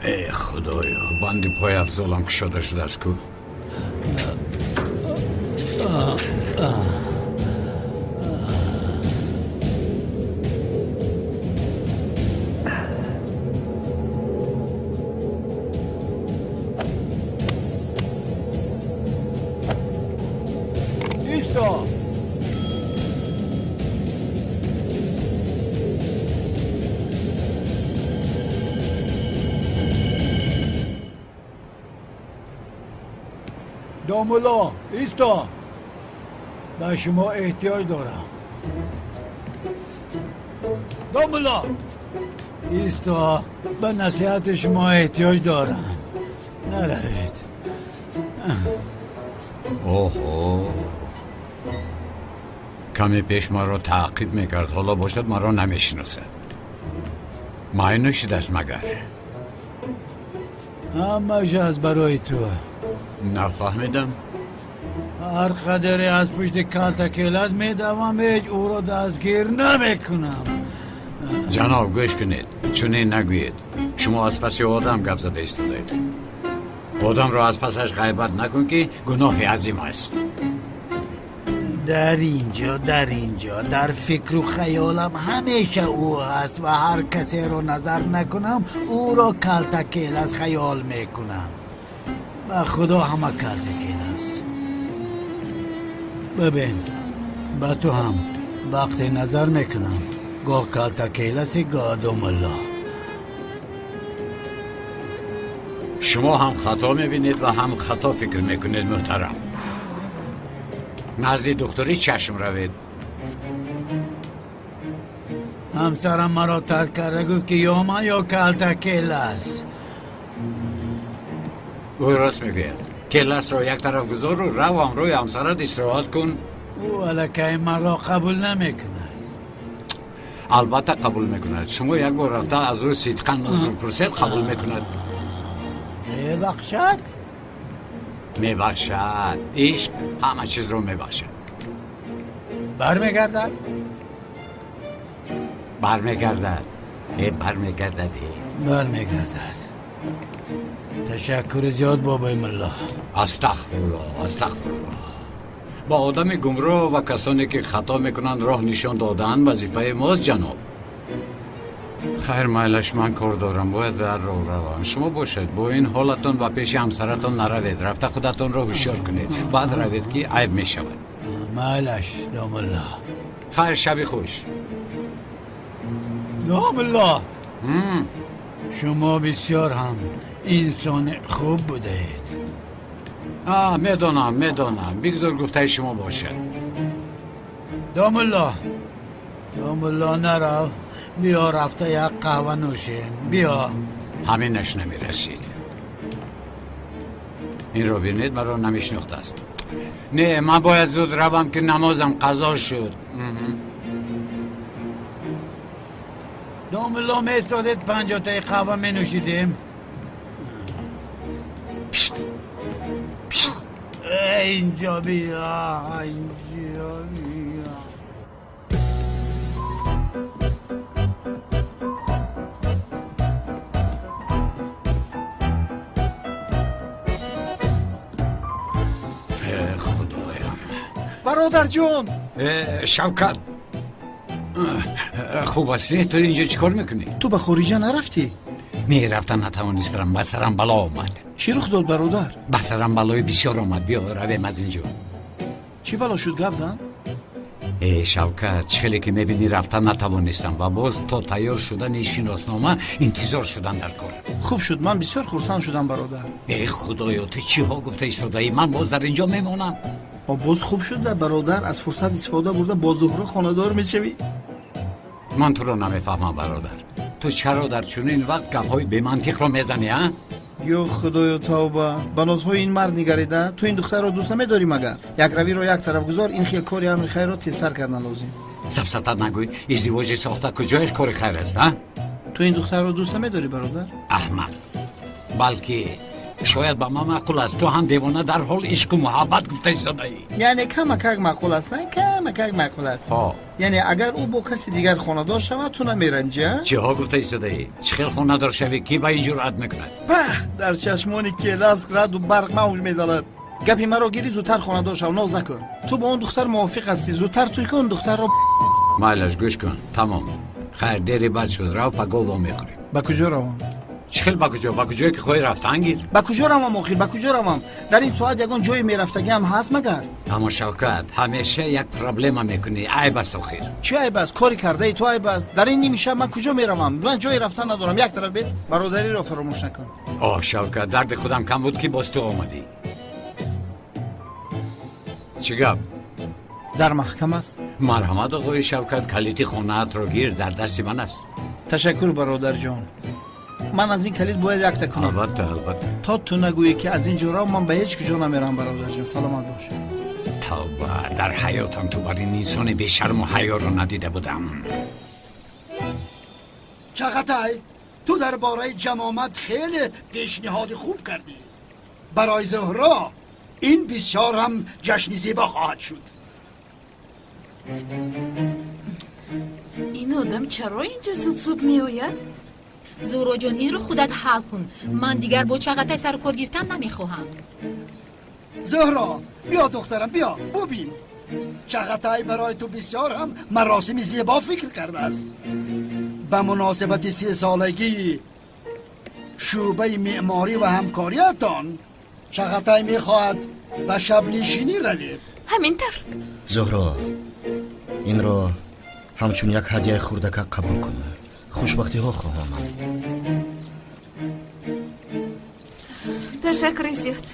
ای خدایا بندی پای افضالم کشاده شده است کو. ایستا دامولا ایستا به شما احتیاج دارم. دامولا ایستا به نصیحت شما احتیاج دارم. نروید. اوه کمی پیش ما را تعقیب میکرد، حالا باشد ما را نمیشناسد. معنیش است مگر؟ همه‌ش از برای تو. نفهمیدم. هر قدری از پشت کالتکیل از میدوم هیچ او را دستگیر نمیکنم. جناب گوش کنید، چنین نگویید. شما از پس آدم گپ زده ایستادید. آدم را از پسش غیبت نکن که گناهی عظیم است. در اینجا در فکر و خیالم همیشه او هست و هر کسی رو نظر نکنم او را کالتکیل از خیال میکنم. به خدا همه کالتکیل است. ببین به تو هم وقتی نظر میکنم گاه کالتکیل است گاه دومالله. شما هم خطا میبینید و هم خطا فکر میکنید محترم. نزد دکتری چشم روید. همسرم مرا ترک کرده گفت که یا من یا کالتکیل است. او راست میگوید. کلاس را یک طرف گذار و رو روی همسرت استراحت کن. او علاکه مرا قبول نمیکند. البته قبول میکند. شما یک بار رفته از او صدقا نظر پرسید قبول میکند. میبخشد؟ میبخشد. عشق همه چیز رو میبخشد. برمیگردد؟ برمیگردد. برمیگردد. تشکر زیاد بابای ملا. استغفرالله. با آدم گمراه و کسانی که خطا میکنند راه نشان دادن وظیفه ماست جناب. خیر میلش من کار دارم، باید در راه روم. شما باشید با این حالتون و پیش همسرتون نروید. رفته خودتون را هوشیار کنید، بعد روید که عیب میشود. میلش دام الله. خیر شبی خوش. دام الله. شما بسیار هم انسان خوب بودید. میدانم بگذار گفته شما باشد. دام الله نرو. بیا رفته یک قهوه نوشین. بیا. همینش نمیرسید. این رو بینید مرا نمیشناخته است. نه من باید زود روم که نمازم قضا شد. دام الله میستادید 50 تا قهوه می نوشیدیم. اینجا بیا. خدایم. برادر جون. شوکت خوب هستی؟ تو اینجا چیکار میکنی؟ تو به خارجه نرفتی؟ میرفتم نتوانستم، بسرم بلا آمد. چی رخ داد برادر؟ بسرم بلای بسیار آمد. بیا رویم از اینجا. چی بلا شد گپ زن؟ شوکت چخیلی که میبینی رفتن نتوانستم و باز تا تیار شدن شناسنامه انتظار شدن در کار. خوب شد، من بسیار خرسند شدم برادر. ای خدایا تو چی ها گفته ایستاده‌ای؟ من باز در اینجا میمونم. باز خوب شده برادر، از فرصت استفاده برده با زهره خانه‌دار میشوی. من تو رو نمیفهمم برادر. تو چرا در چنین وقت گپ‌های بی منطق رو میزنی ها؟ یا خدایا توبه. به نازهای این مرد نگریده تو این دختر را دوست نمیداری مگر؟ یک روی را یک طرف گذار. این خیلی کاری امر خیر را تیزتر کردن لازم. سفسطت نگوی. ازدواج ساخته کجایش کار خیر است ها؟ تو این دختر را دوست نمیداری برادر؟ احمق. بلکه شاید با ما معقول است تو هم دیوانه در حال عشق و محبت گفته ایستاده‌ای. یعنی کمک معقول است نه کمک معقول است. ها یعنی اگر او با کسی دیگر خانه دار شود تو نمیرنجی؟ چه ها گفته ایستاده‌ای؟ چه خیل خانه دار شوی کی با این جرأت میکند؟ به در چشمانی که لاس رد و برق موج میزند. گپی مرا گیری زودتر خانه دار شو ناز نکن. تو با اون دختر موافق هستی زودتر توی کن دختر رو. مالش گوش کن تمام. خیر دیری بعد شد رو پگو میخوریم. با کجا روم؟ چخیل با کجا که خواهی رفتن گیر؟ با کجا روم آخر با کجا روم؟ در این ساعت یگان جای میرفتگی هم هست مگر؟ اما شوکت همیشه یک پرابلم میکنی عیب است آخر. چه عیب است؟ کاری کرده ای تو عیب است. در این نیمه شب من کجا میروم؟ من جای رفتن ندارم. یک طرف بس برادری رو فراموش نکن. آه شوکت درد خودم کم بود که باز تو آمدی. چی گپ؟ در محکمه است. مرحمت آقای شوکت کلیدی خونه‌ات رو گیر در دست من است. تشکر برادر جان. من از این کلید باید یک تکنم. البته تا تو نگویی که از اینجا را من به هیچ کجا نمیرم برادر جان. سلامت باش. توبه در حیاتم تو بر این انسان بی شرم و حیا رو ندیده بودم. چغتای تو درباره جمامت خیلی پیشنهاد خوب کردی. برای زهرا این بسیار هم جشن زیبا خواهد شد. این آدم چرا اینجا زود می آید؟ زهرا جان این رو خودت حل کن. من دیگر با چغتای سر کار گرفتن نمیخواهم. زهرا بیا دخترم بیا ببین. چغتای برای تو بسیار هم مراسم زیبا فکر کرده است. به مناسبت 3 سالگی شعبه معماری و همکاریتان چغتای میخواهد به شب نشینی روید. همینطور. زهرا این را همچون یک هدیه خوردک قبول کن. خوشبختی ها خواهم. تشکر زیاد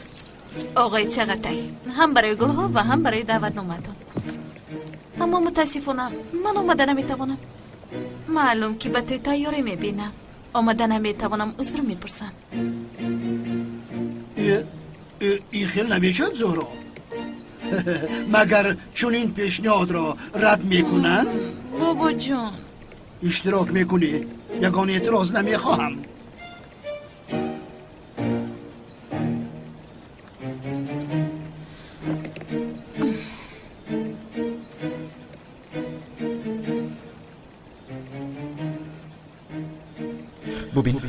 آقای چغتای، هم برای گل ها و هم برای دعوت نامتان. اما متاسفانه من آمده نمیتوانم. معلوم که به توی تیاری میبینم. آمده نمیتوانم عذر میپرسم. این خیلی نمیشد زهرا. مگر چون این پیشنهاد را رد میکنن؟ بابا جان اشتراک میکنی؟ یگان اعتراض نمیخواهم. ببین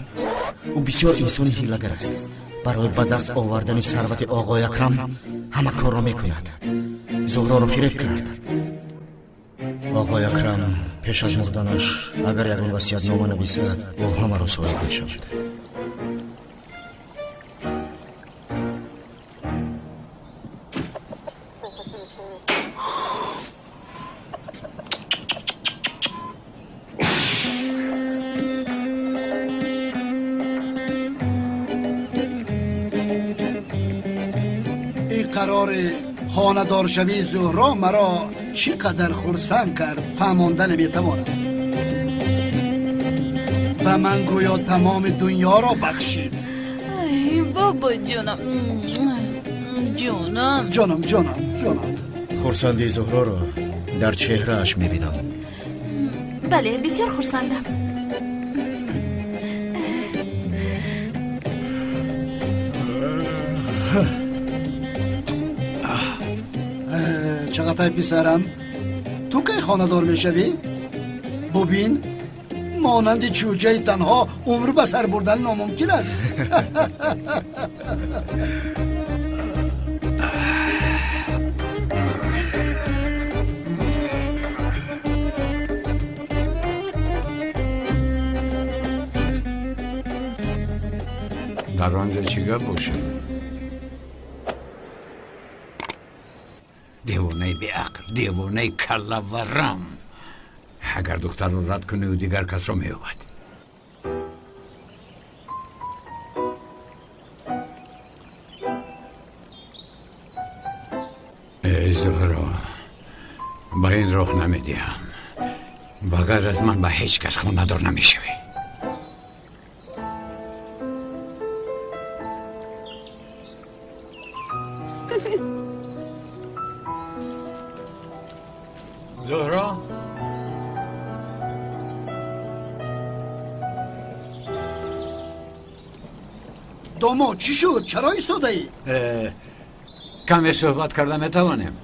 او بسیار انسان هیله‌گر است. برای به دست آوردن ثروت آقای اکرم همه کار را میکند. زهرا را فریب کرد. آقای اکرم پیش از مردنش اگر یگان وصیت نامه نویسد با همه را صاحب میشود. قرار خانه‌دار شوی زهرا مرا چقدر خرسند کرد فهمانده نمیتوانم. به من گویا تمام دنیا را بخشید. ای بابا جانم جانم. خرسندی زهرا را در چهره اش میبینم. بله بسیار خرسندم. چقدر پسرم تو که خانه دار میشوی؟ ببین مانند چوجه تنها عمر به سر بردن ناممکن است. در آنجا چی گپ باشه؟ دیوانه بی عقل، دیوانه کله و رم. اگر دختر رو رد کنه و دیگر کس رو میوبد. ای زهرا با این راه نمیدیم. بغیر از من به هیچ کس خونه دار نمیشوی. زهرا داماد چی شد؟ چرا ایستاده ای؟ کمی صحبت کردن نتوانیم.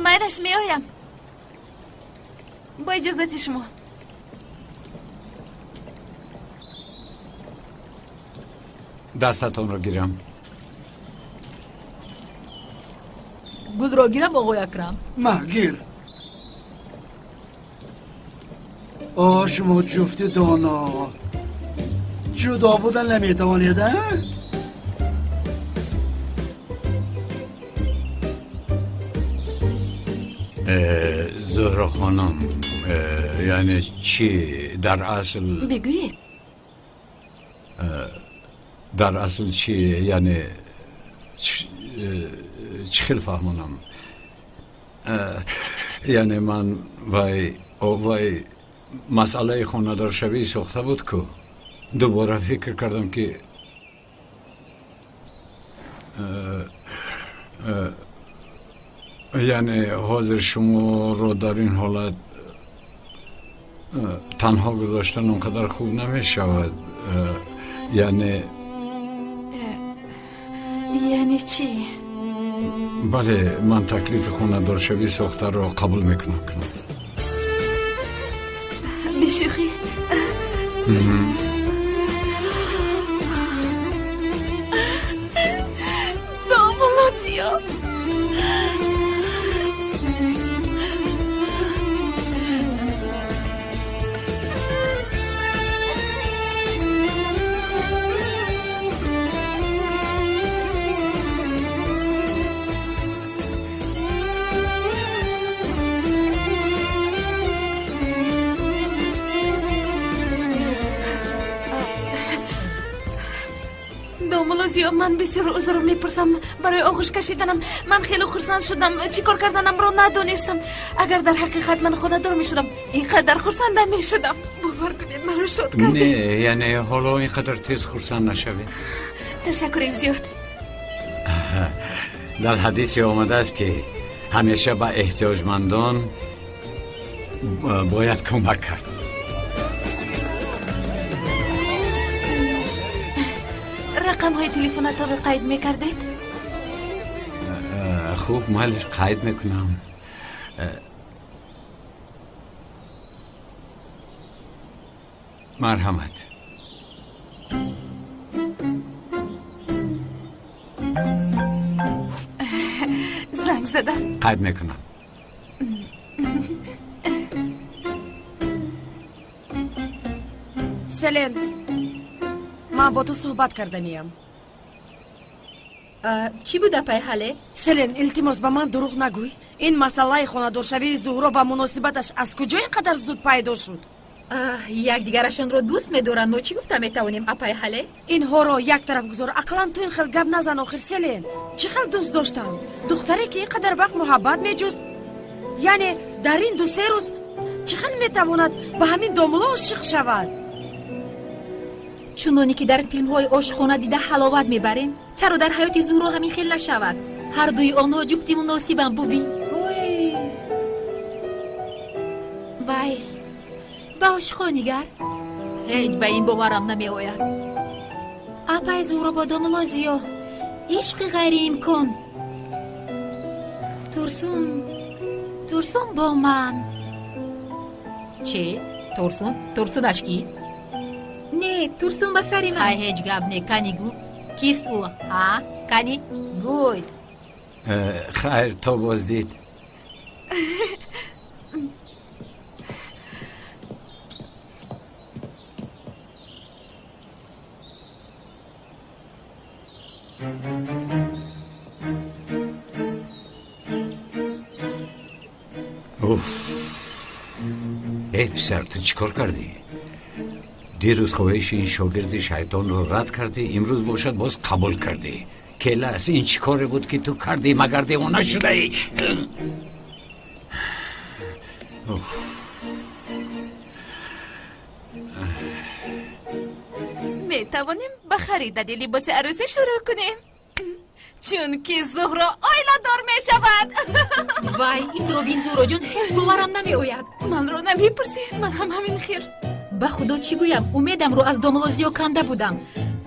مایدش میایم با اجازت شما. دستتون رو گیرم. گل را گیرم آقای اکرم. مهگیر. شما جفت دانا جدا بودن نمیتوانید زهرا خانم یعنی چی در اصل؟ بگویید. در اصل چی یعنی چی خیلی فهمونم. یعنی من وای مسئله خانه‌دار شوی ساخته بود که دوباره فکر کردم که یعنی حاضر شما رو در این حالت تنها گذاشتن اونقدر خوب نمی شود. یعنی چی؟ بله من تکلیف خانه‌دار شوی ساخته رو قبول میکنم. بشوخی دامولاسیا زیاد من بسیار عذر میپرسم برای آغوش کشیدنم. من خیلی خرسند شدم. چی کار کردنم رو ندونستم. اگر در حقیقت من خوددار میشدم اینقدر خرسند نمیشدم. باور کنید من رو شد کردید. نه یعنی حالا اینقدر تیز خرسند نشوید. تشکر زیاد. در حدیثی آمده است که همیشه به احتیاجمندان باید کمک کرد. رقم های تلفنتان رو قید میکردید؟ خوب مالش قید میکنم. مرحمت. زنگ زدم. قید میکنم. سلین من با تو صحبت کردنیم. چی بود پای حاله؟ سلین التماس به من دروغ نگوی. این مسئله خانه‌دارشوی زهرا و مناسبتش از کجا اینقدر زود پیدا شد؟ یک دیگرشون رو دوست می‌دارن. ما چی گفتم میتوانیم پای حاله؟ اینها رو یک طرف گذار. عقلاً تو این خیلی گپ نزن. آخر سلین چه خیلی دوست داشتن دختری که اینقدر وقت محبت میجوست. یعنی در این 2-3 روز چه خیلی میتواند به همین دامولا عاشق شود؟ چونانی که در فیلم های عاشقانه دیده حلاوت میبریم، چرا در حیات زهرا همین خیلی نشود؟ هر دوی آنها جفتی مناسبن. ببین وای به عاشقا نگر. هیچ به این باورم نمی آید. اپای زهرا با داملا زیا عشق غیر امکان. ترسون با من. چه؟ ترسون اشکی؟ نه ترسون به سری من. هیچ گپ نه. کنی گو کیست او؟ کنی گوی. خیر تا بازدید. ای پسر تو چیکار کردی؟ دیروز خواهش این شاگرد شیطان رو رد کردی، امروز باشد باز قبول کردی. کلاس این چیکاره بود که تو کردی مگر دیوانه شده ای؟ می توانیم به خریدن لباس عروسی شروع کنیم چون که زهرا آیلا دار می شود. وای این رو بین زهرا جون هیچ باورم نمی آید. من رو نمی پرسی. من هم همین خیر. به خدا چی گویم؟ امیدم رو از داملازیو کنده بودم.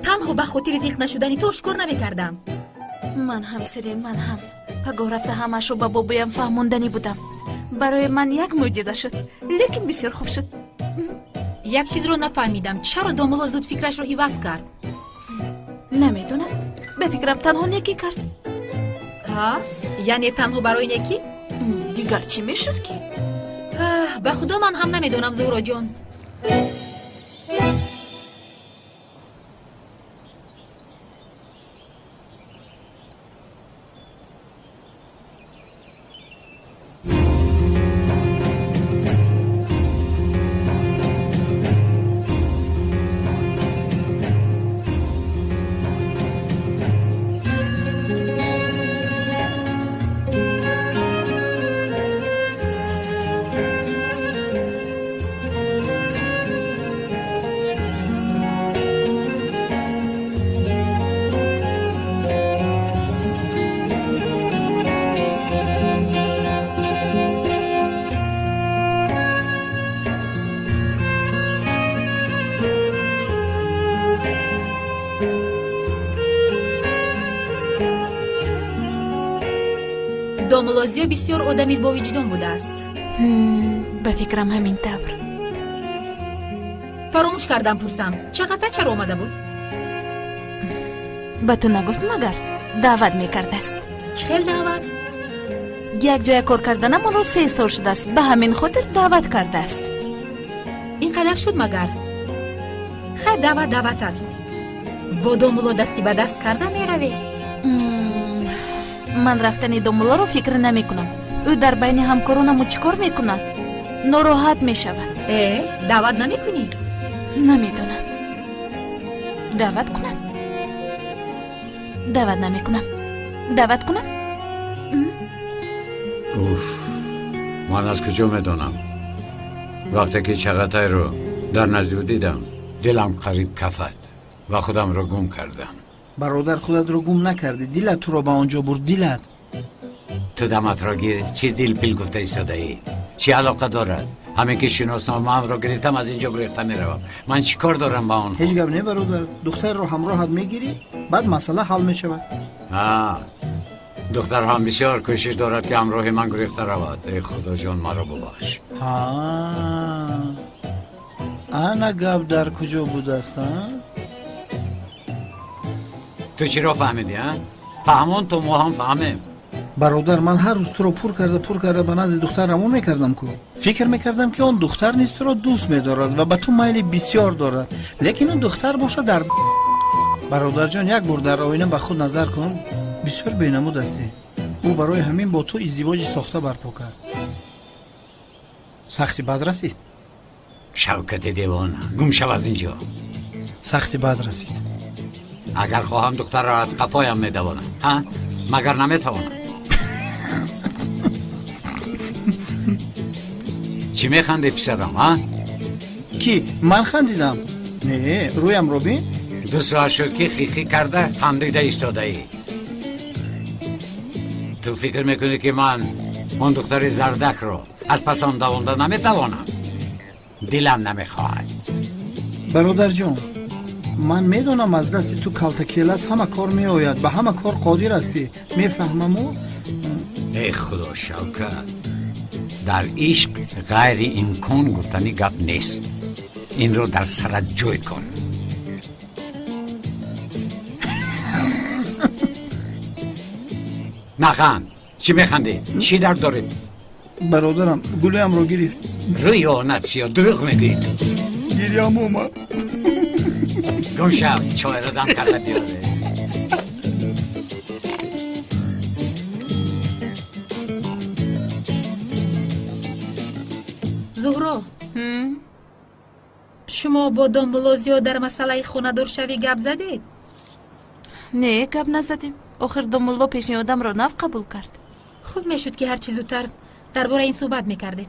تنها به خاطر زیق نشدنی تو اشکار نمیکردم. من هم سیرین، من هم پگاه رفته همشو به بابایم فهموندنی بودم. برای من یک معجزه شد، لیکن بسیار خوب شد. یک چیز رو نفهمیدم، چرا دامولا زود فکرش رو عوض کرد؟ نمیدونم، به فکرم تنها نیکی کرد. ها؟ یعنی تنها برای نیکی؟ دیگر چی میشد که؟ به خدا من هم نمیدونم زهرا جان. دامولازیا بسیار آدمی با وجدان بوده است. به فکرم همین طور. فراموش کردم پرسم چقدر آمده بود؟ به تو نگفت مگر دعوت میکرده است. چه خیلی دعوت؟ یک جای کار کردن من رو 3 سال شده است، به همین خاطر دعوت کرده است. اینقدر شد مگر؟ خیر دعوت است. با دامولا دستی به دست کرده میروی؟ من رفتن دامولا رو فکر نمی کنم. او در بین همکارانم چیکار میکند؟ ناراحت میشود. دعوت نمی کنی؟ نمیدونم. دعوت کنم؟ دعوت نمی کنم. دعوت کنم؟ من از کجا میدونم؟ وقتی که چغتای رو در نزدیک دیدم دلم قریب کفت و خودم رو گم کردم. برادر خودت رو گم نکردی، دلت تو رو به آنجا برد. دلت تو دمت را گیر، چی دل پیل گفته ایستاده ای؟ چی علاقه دارد؟ همین که شناسنامه هم را گرفتم از اینجا گریخته میروم. من چی کار دارم با آن؟ هیچ گپ نه برادر، دختر رو همراهت میگیری بعد مسئله حل میشود. دختر هم بسیار کوشش دارد که همراه من گریخته رود. ای خدا جان مرا ببخش. انا گپ در کجا بوده است؟ تو چی را فهمیدی؟ فهمون تو ما هم فهمیم. برادر من هر روز تو رو پر کرده به نزد دختر رمون میکردم که فکر میکردم که اون دختر نیست تو رو دوست میدارد و به تو میل بسیار دارد، لیکن اون دختر باشه در برادر جان یک بار در آینه به خود نظر کن، بسیار بینمود هستی. او برای همین با تو ازدواج ساخته برپا کرد. سختی بد رسید. شوکت دیوانه گم شو از اینجا. سختی بد رسید. اگر خواهم دختر را از قفایم میدوانم مگر نمیتوانم؟ چی میخندی پسرم؟ کی؟ من خندیدم؟ نه رویم رو بین. 2 ساعت شد که خیخی کرده خندیده ایستاده ای. تو فکر میکنی که من اون دختر زردک رو از پس آن دوانده نمیتوانم؟ دلم نمیخواهد. برادر جون من میدونم از دست تو کلتکیلس همه کار میآید، به همه کار قادر هستی، میفهمم. او ای خدا شوکت، در عشق غیر امکان گفتنی گپ نیست. این رو در سرت جوی کن. نخند. چی میخندی؟ چی درد دارید؟ برادرم گلویم رو گرفت. روی آنت سیا دروغ میگی تو. گیریم اومد. گم شو، چای را دم کرده بیاره. زهرا شما با دامولازیا در مسئله خونه دار شوی گپ زدید؟ نه گپ نزدیم. آخر دامولا پیشنهادم را نف قبول کرد. خوب میشد که هر چیز زودتر درباره این صحبت میکردید.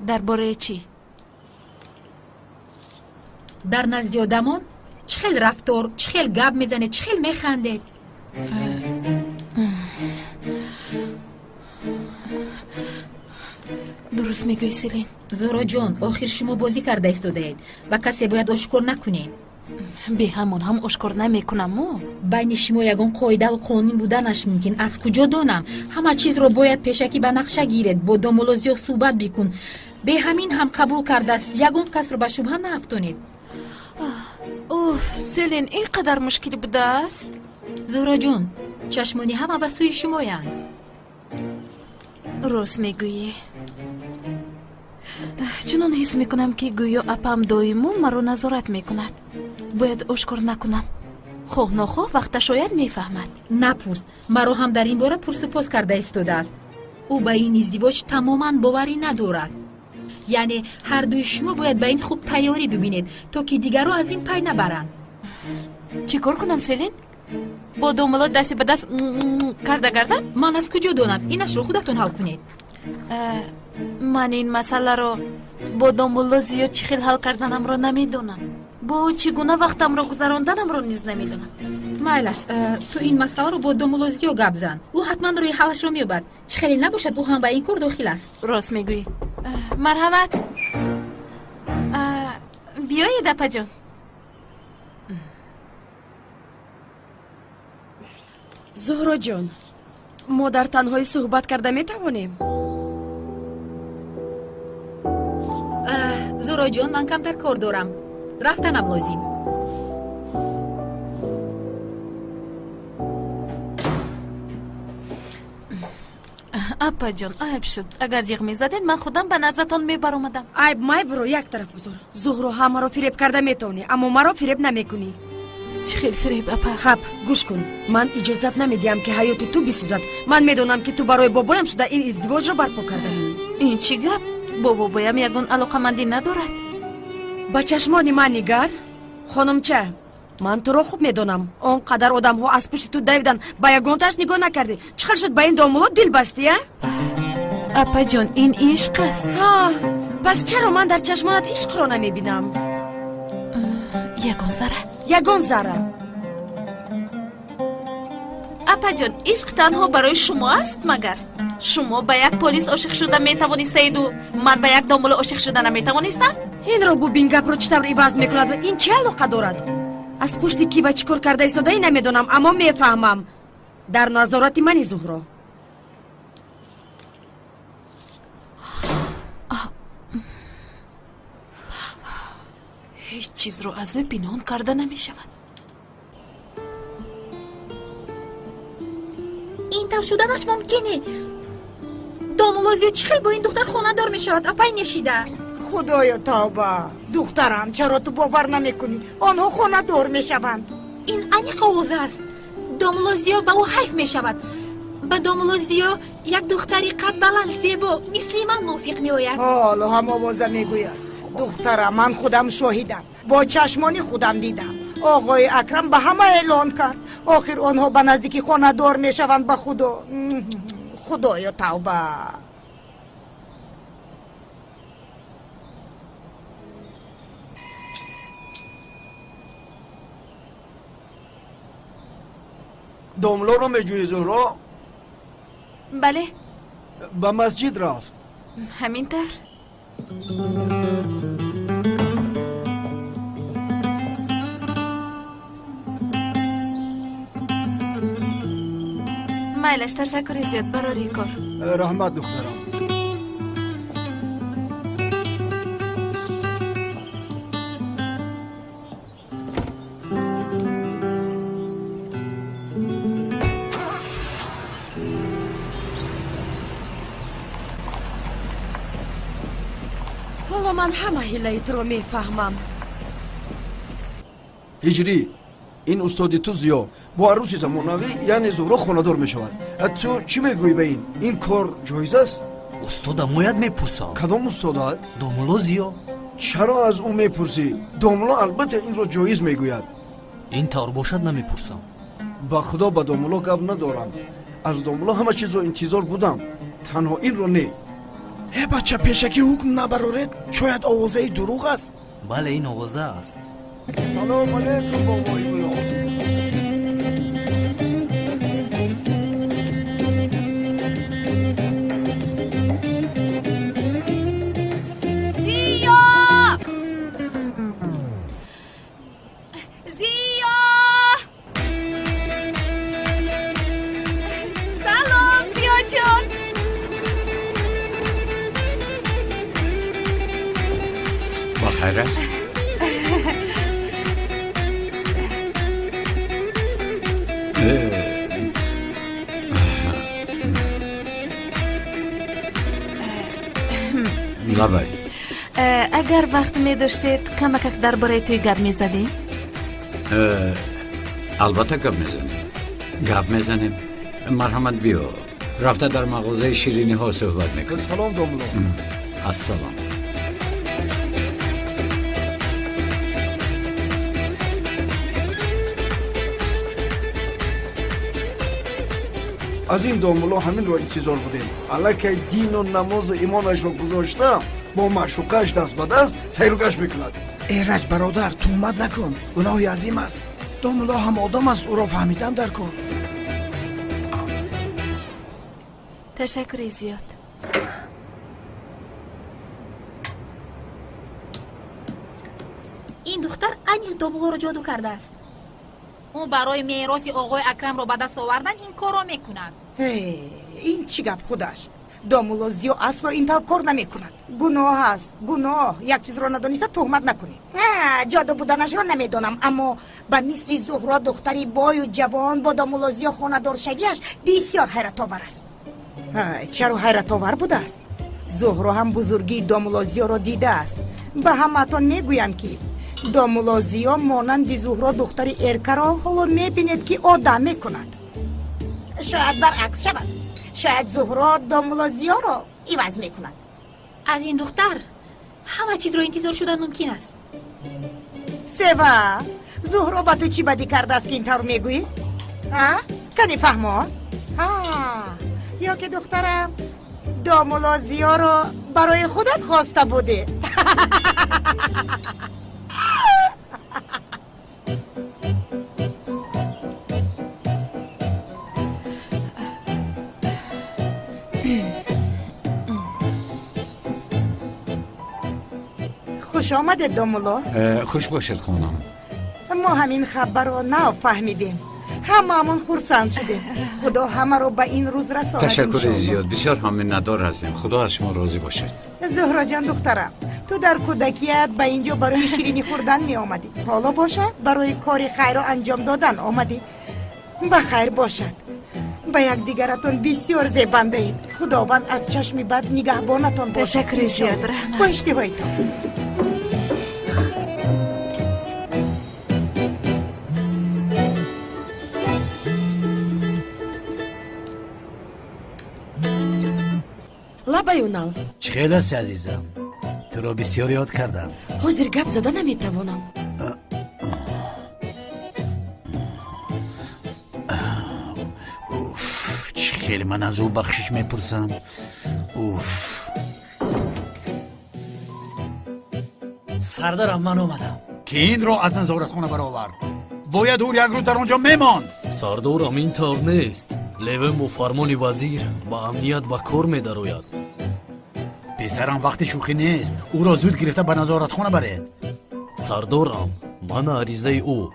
درباره چی؟ در نزد آدمان چه خیل رفتار، چه خیل گپ میزنه، چه خیل میخندید. درست میگوی سیلین. زهرا جان آخر شما بازی کرده ایستاده اید و کسی باید آشکار نکنیم. به همون هم اشکر نمیکنم. байни шумо ягон қоидаву қонун буданаш мумкин. Аз куҷо донам? ҳама чизро бояд пешакӣ ба нақша гиред. Бо домолозиё суҳбат бикун. Бе ҳамин ҳам қабул кардааст. Ягон касро ба шубҳа наафтонед. уф, селин ин қадар мушкил будааст? зӯҳроҷон, чашмони ҳама ба сӯи шумоянд. рост мегӯӣ. чунон ҳис мекунам ки гӯё апам доимо маро назорат мекунад. бояд ошкор накунам. хоҳ нохоҳ вақташ ояд мефаҳмад. напурс, маро ҳам дар ин бора пурсупос карда истодааст. ӯ ба ин издивоҷ тамоман боварӣ надорад. яъне ҳардуи шумо бояд ба ин хуб тайёрӣ бибинед, то ки дигарро аз ин пай набаранд. чӣ кор кунам селин? бо домало дасти ба даст карда гардам? ман аз куҷо донам? инашро худатон ҳал кунед. ман ин масъаларо бо домуло зиёд чӣ хел ҳал карданамро намедонам. бо чӣ гуна вақтамро гузаронданамро низ намедонам. майлаш, ту ин масъаларо бо домулозиё гап зан. ӯ ҳатман рӯи ҳалашро меёбад. чӣ хеле набошад ӯ ҳам ба ин кор дохил аст. рост мегӯӣ. марҳамат. биёед апаҷон. зӯҳроҷон, мо дар танҳоӣ суҳбат карда метавонем? зӯҳроҷон, ман камтар кор дорам. рафтанам лозим. апаҷон, айб шуд. агар ҷиғ мезадед, ман худам ба наздатон мебаромадам. айб майбро як тараф гузор. зӯҳро ҳамаро фиреб карда метавонӣ, аммо маро фиреб намекунӣ. чӣ хел фиреб апа? хаб, гӯш кун. ман иҷозат намедиҳам ки ҳаёти ту бисӯзад. ман медонам ки ту барои бобоям шуда ин издивоҷро барпо кардаӣ. ин чӣ гап? бо бобоям ягон алоқамандӣ надорад. ба чашмони ман нигар. хонумча, ман туро хуб медонам. он қадар одамҳо аз пушти ту давидан, ба ягонташ нигоҳ накардӣ. чӣ хел шуд ба ин домуло дил бастӣ? апаҷон, ин ишқ аст. пас чаро ман дар чашмонат ишқро намебинам? ягон зара. ягон зара. апаҷон, ишқ танҳо барои шумо аст магар? шумо ба як полис ошиқ шуда метавонистаеду ман ба як домуло ошиқ шуда наметавонистам? инро бубин гапро чӣ тавр иваз мекунад ва ин чӣ алоқа дорад? аз пушти ки ва чӣ кор карда истодаӣ намедонам, аммо мефаҳмам. дар назорати мани зӯҳро. ҳеҷ чизро аз ӯ пинҳон карда намешавад. ин тав шуданаш мумкине. домулозиё чӣ хел бо ин духтар хонадор мешавад? апай нешида. худоё тавба. духтарам, чаро ту бовар намекунӣ? онҳо хонадор мешаванд. ин аниқ овоз аст. домулозиё ба ӯ ҳайф мешавад. ба домулозиё як духтари қад баланд зебо мисли ман мувофиқ меояд. ҳоло ҳам овоза мегӯяд. духтарам, ман худам шоҳидам. бо чашмони худам дидам. оғои акрам ба ҳама эълон кард. охир онҳо ба наздики хонадор мешаванд. ба худо. худоё тавба. домлоро меҷӯӣ зӯҳро? бале. ба масҷид рафт. ҳамин тавр. майлаш, ташаккури зиёд барори кор. раҳмат духтарам. ҳоло ман ҳама ҳилаи туро мефаҳмам. ҳиҷрӣ, ин устоди ту зиё бо арӯси замонавӣ яъне зӯҳро хонадор мешавад. ту чӣ мегӯӣ ба ин? ин кор ҷоиз аст? устода мояд мепурсам. кадом устода? домуло зиё. чаро аз ӯ мепурсӣ? домуло албатта инро ҷоиз мегӯяд. ин тавр бошад намепурсам. ба худо ба домуло гап надорам. аз домуло ҳама чизро интизор будам, танҳо инро не. бача, пешакӣ ҳукм набароред. шояд овозаи дурӯғ аст. бале, ин овоза аст. салом алайкум бобои мулло. لابای اگر وقت می داشتید کمک درباره توی گپ می زدیم؟ البته گپ میزنیم مرحمت بیا رفته در مغازه شیرینی ها صحبت میکنیم. سلام دوملو. السلام. از این دوملو همین رو انتظار بودیم. حالا که دین و نماز و ایمانش رو گذاشته با معشوقش دست به دست سیرگش میکند. ایرج برادر تهمت نکن، گناهی عظیم است. دوملا هم آدم است، او را فهمیدن در کن. تشکر زیاد. این دختر این دوملا رو جادو کرده است. اون برای میراث آقای اکرم رو به دست آوردن این کار رو میکند. این چی گپ خودش؟ دوملا زیو اصلا این طور کار نمیکند. گناه است، گناه. یک چیز رو ندانسته تهمت نکنی. جادو بودنش رو نمیدانم، اما به مثل زهرا دختری بای و جوان با دوملا زیو خانه‌دار شویش بسیار حیرت آور است. چرا حیرت آور بوده است؟ زهرا هم بزرگی دوملا زیو را دیده است. به همتون میگویم که دوملا زیو مانند زهرا دختری ارکه را حالا میبینید که آدم میکند. شاید برعکس شود. شاید زهرا دوملا زیو را عوض میکند. از این دختر همه چیز رو انتظار شدن ممکن است. سوا زهرا با تو چی بدی کرده است که این طور میگویی؟ کنی فهماد؟ یا که دخترم دوملا زیو را برای خودت خواسته بوده. خوش آمده دوملا. خوش باشد خانم. ما همین خبر رو نفهمیدیم. هممون خرسند شدیم. خدا همه رو به این روز رساند. تشکر زیاد. بسیار همین ندار هستیم. خدا از شما راضی باشد. زهرا جان دخترم، تو در کودکیت به اینجا برای شیرینی خوردن می آمدی. حالا باشد برای کاری خیر رو انجام دادن آمدی. بخیر باشد. به یک دیگرتون بسیار زیبنده اید. خداوند از چشم بد نگهبانتون باشد. تشکر زیاد رحمت. با اشتباهی تو. لبایونال چه خیلی است عزیزم، تو را بسیار یاد کردم. حاضر گپ زده نمیتوانم. چه خیلی من از او بخشش میپرسم. سردارم من اومدم که این رو از نظارتخانه برآورد. باید او یک روز در آنجا میماند. سردارم این طور نیست. لیون با فرمان وزیر با امنیت با کار میدروید. پسرم وقت شوخی نیست. او را زود گرفته به نظارتخانه برید. سردارم من عریضه او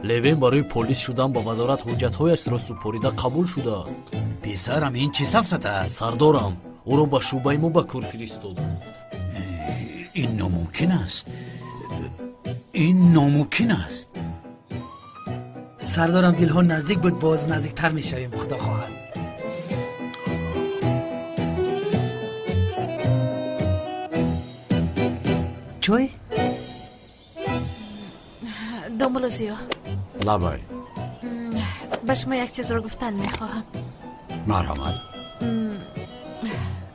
لیون برای پلیس شدن با وزارت حجت‌هایش را سپریده قبول شده است. پسرم این چی سفسط است؟ سردارم او را به شعبه ما به کار فرستادند. این ناممکن است. این ناممکن است. سردارم دلها نزدیک بود، باز نزدیکتر میشویم خدا خواهد. چوی؟ دوملا زیو لابای به شما یک چیز رو گفتن میخواهم. مرحمت.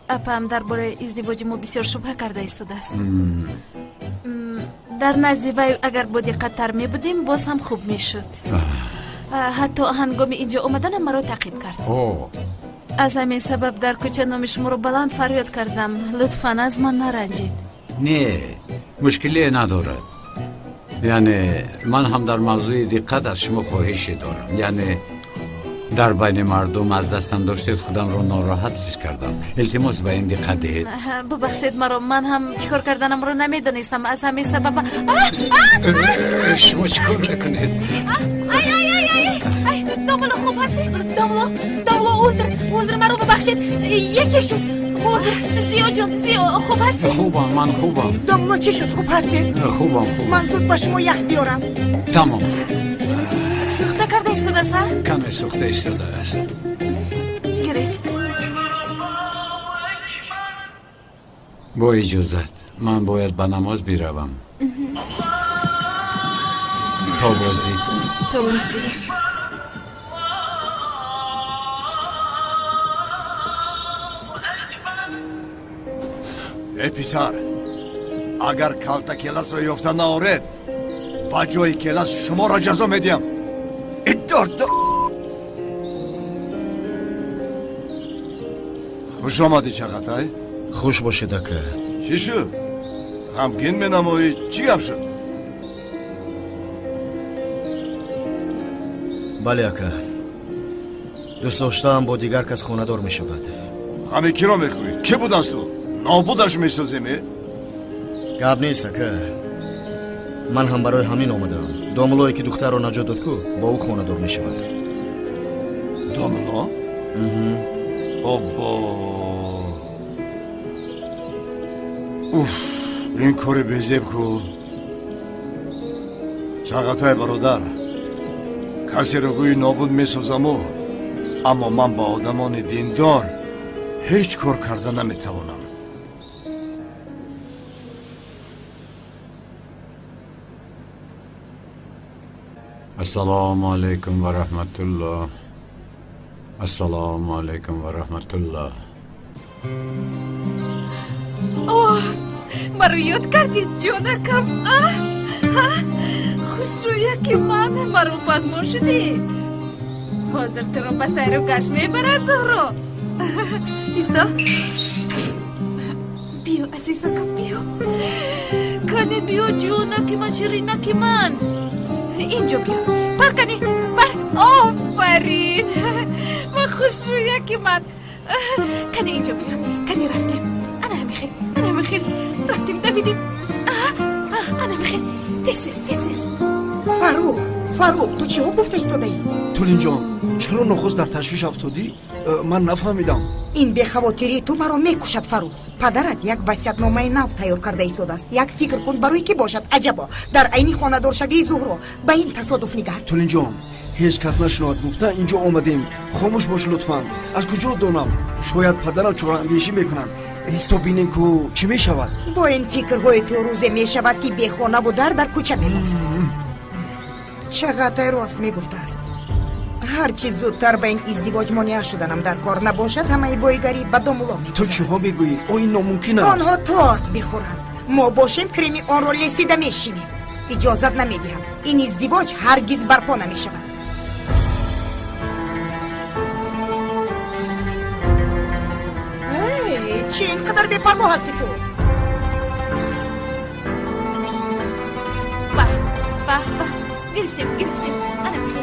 اپم درباره ازدواج ما بسیار شبهه کرده ایستاده است. در نزد وی اگر با دقت‌تر می بودیم باز هم خوب میشد. حتی هنگام اینجا اومدن مرا تعقیب کرد. از همین سبب در کوچه نام شما رو بلند فریاد کردم. لطفاً از من نرنجید. نه مشکلی نداره. یعنی من هم در موضوع دقت از شما خواهشی دارم. یعنی در بین مردم از دستم داشتید خودم رو ناراحت حس کردم. التماس به این دقت دهید. ببخشید مرا، من هم چیکار کردنم رو نمیدونستم. از همین سبب شما چیکار میکنید؟ دوملا خوب هستی؟ دوملا عذر مرا ببخشید. یکی شد زیو جان زیو خوب هستی؟ خوبم من خوبم. داملو چی شد خوب هستی؟ خوبم. من زود با شما یخ بیارم. تمام. سوخته کرده ایستاده است؟ کمی سوخته ایستاده است. گرید. با اجازت من باید به نماز بیروم. تا بازدید. ای پسر، اگر کالتا کلاس را یافته نآورد با جای کلاس شما را جزا میدیم. ادارت خوش آمدی چقدر؟ خوش باشید اکا. چی شد؟ غمگین مینمایی؟ چی گپ شد؟ بله اکا، دوست داشتم با دیگر کس خانه‌دار می شود. همه کی را میخوی؟ کی بود است تو؟ نابودش میسازیمی؟ گپ نیست اکا، من هم برای همین آمدم. داملایی که دختر را نجات داد کو با او خانه‌دار می شود. داملا؟ بابا اوف، این کاری بزیب کو. چقدر برادر، کسی رو گوی نابود میسازم اما من با آدمان دیندار هیچ کار کرده نمیتوانم. السلام علیکم و رحمت الله. السلام علیکم و رحمت الله. اوه مرا یاد کردید جانکم. خوش رویه که من مرا پزمان شدی. حاضر تو را به سیر و گشت میبره زهرا. ایستا بیو عزیزکم بیو. کنه بیو جونک من شیرینک من. اینجا بیا پرکنی آفرین. من خوش رویه که من. کنی اینجا بیا. کنی رفتیم. انا بخیر رفتیم دویدیم. انا بخیر. تیسیس فاروق تو چه ها گفته ایستاده ای؟ تولین جان چرا نخست در تشویش افتادی؟ من نفهمیدم. این بخواتری تو مرا میکشد فاروق. پدرت یک وصیت‌نامه نو تیار کرده ایستاده است. یک فکر کن برای کی باشد. عجبا در عین خانه‌دار شوی زهرا به این تصادف نگر. تولین جان هیچ کس نشنود گفته اینجا آمدیم. خاموش باش لطفاً. از کجا دانم؟ شاید پدرت چرا اندیشی میکنن. ایستا بینین کو چی میشود؟ با این فکرهای تو روزه میشود که بی خانه و در کوچه میمانی. چقدر راست میگفته است. هرچی زودتر به این ازدواج مانع شدنم در کار نباشد همه بایگری به دامولا میگذارد. تو چه ها بگویی؟ این ناممکن است. آنها تارت بخورند. ما باشیم کرمی آن را لسیده میشینیم. اجازت نمیدهم. این ازدواج هرگز برپا نمیشود. چه اینقدر بی‌پروا هستی تو؟ گرفتیم انا بخیر.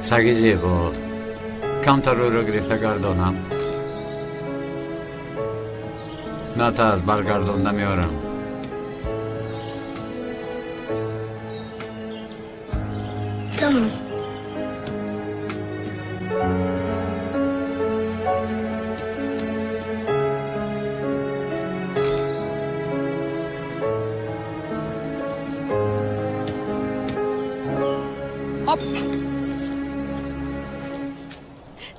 سگی زیبا کم تا رو گرفته گردانم. نه ترس برگردان نمیارم. تمام.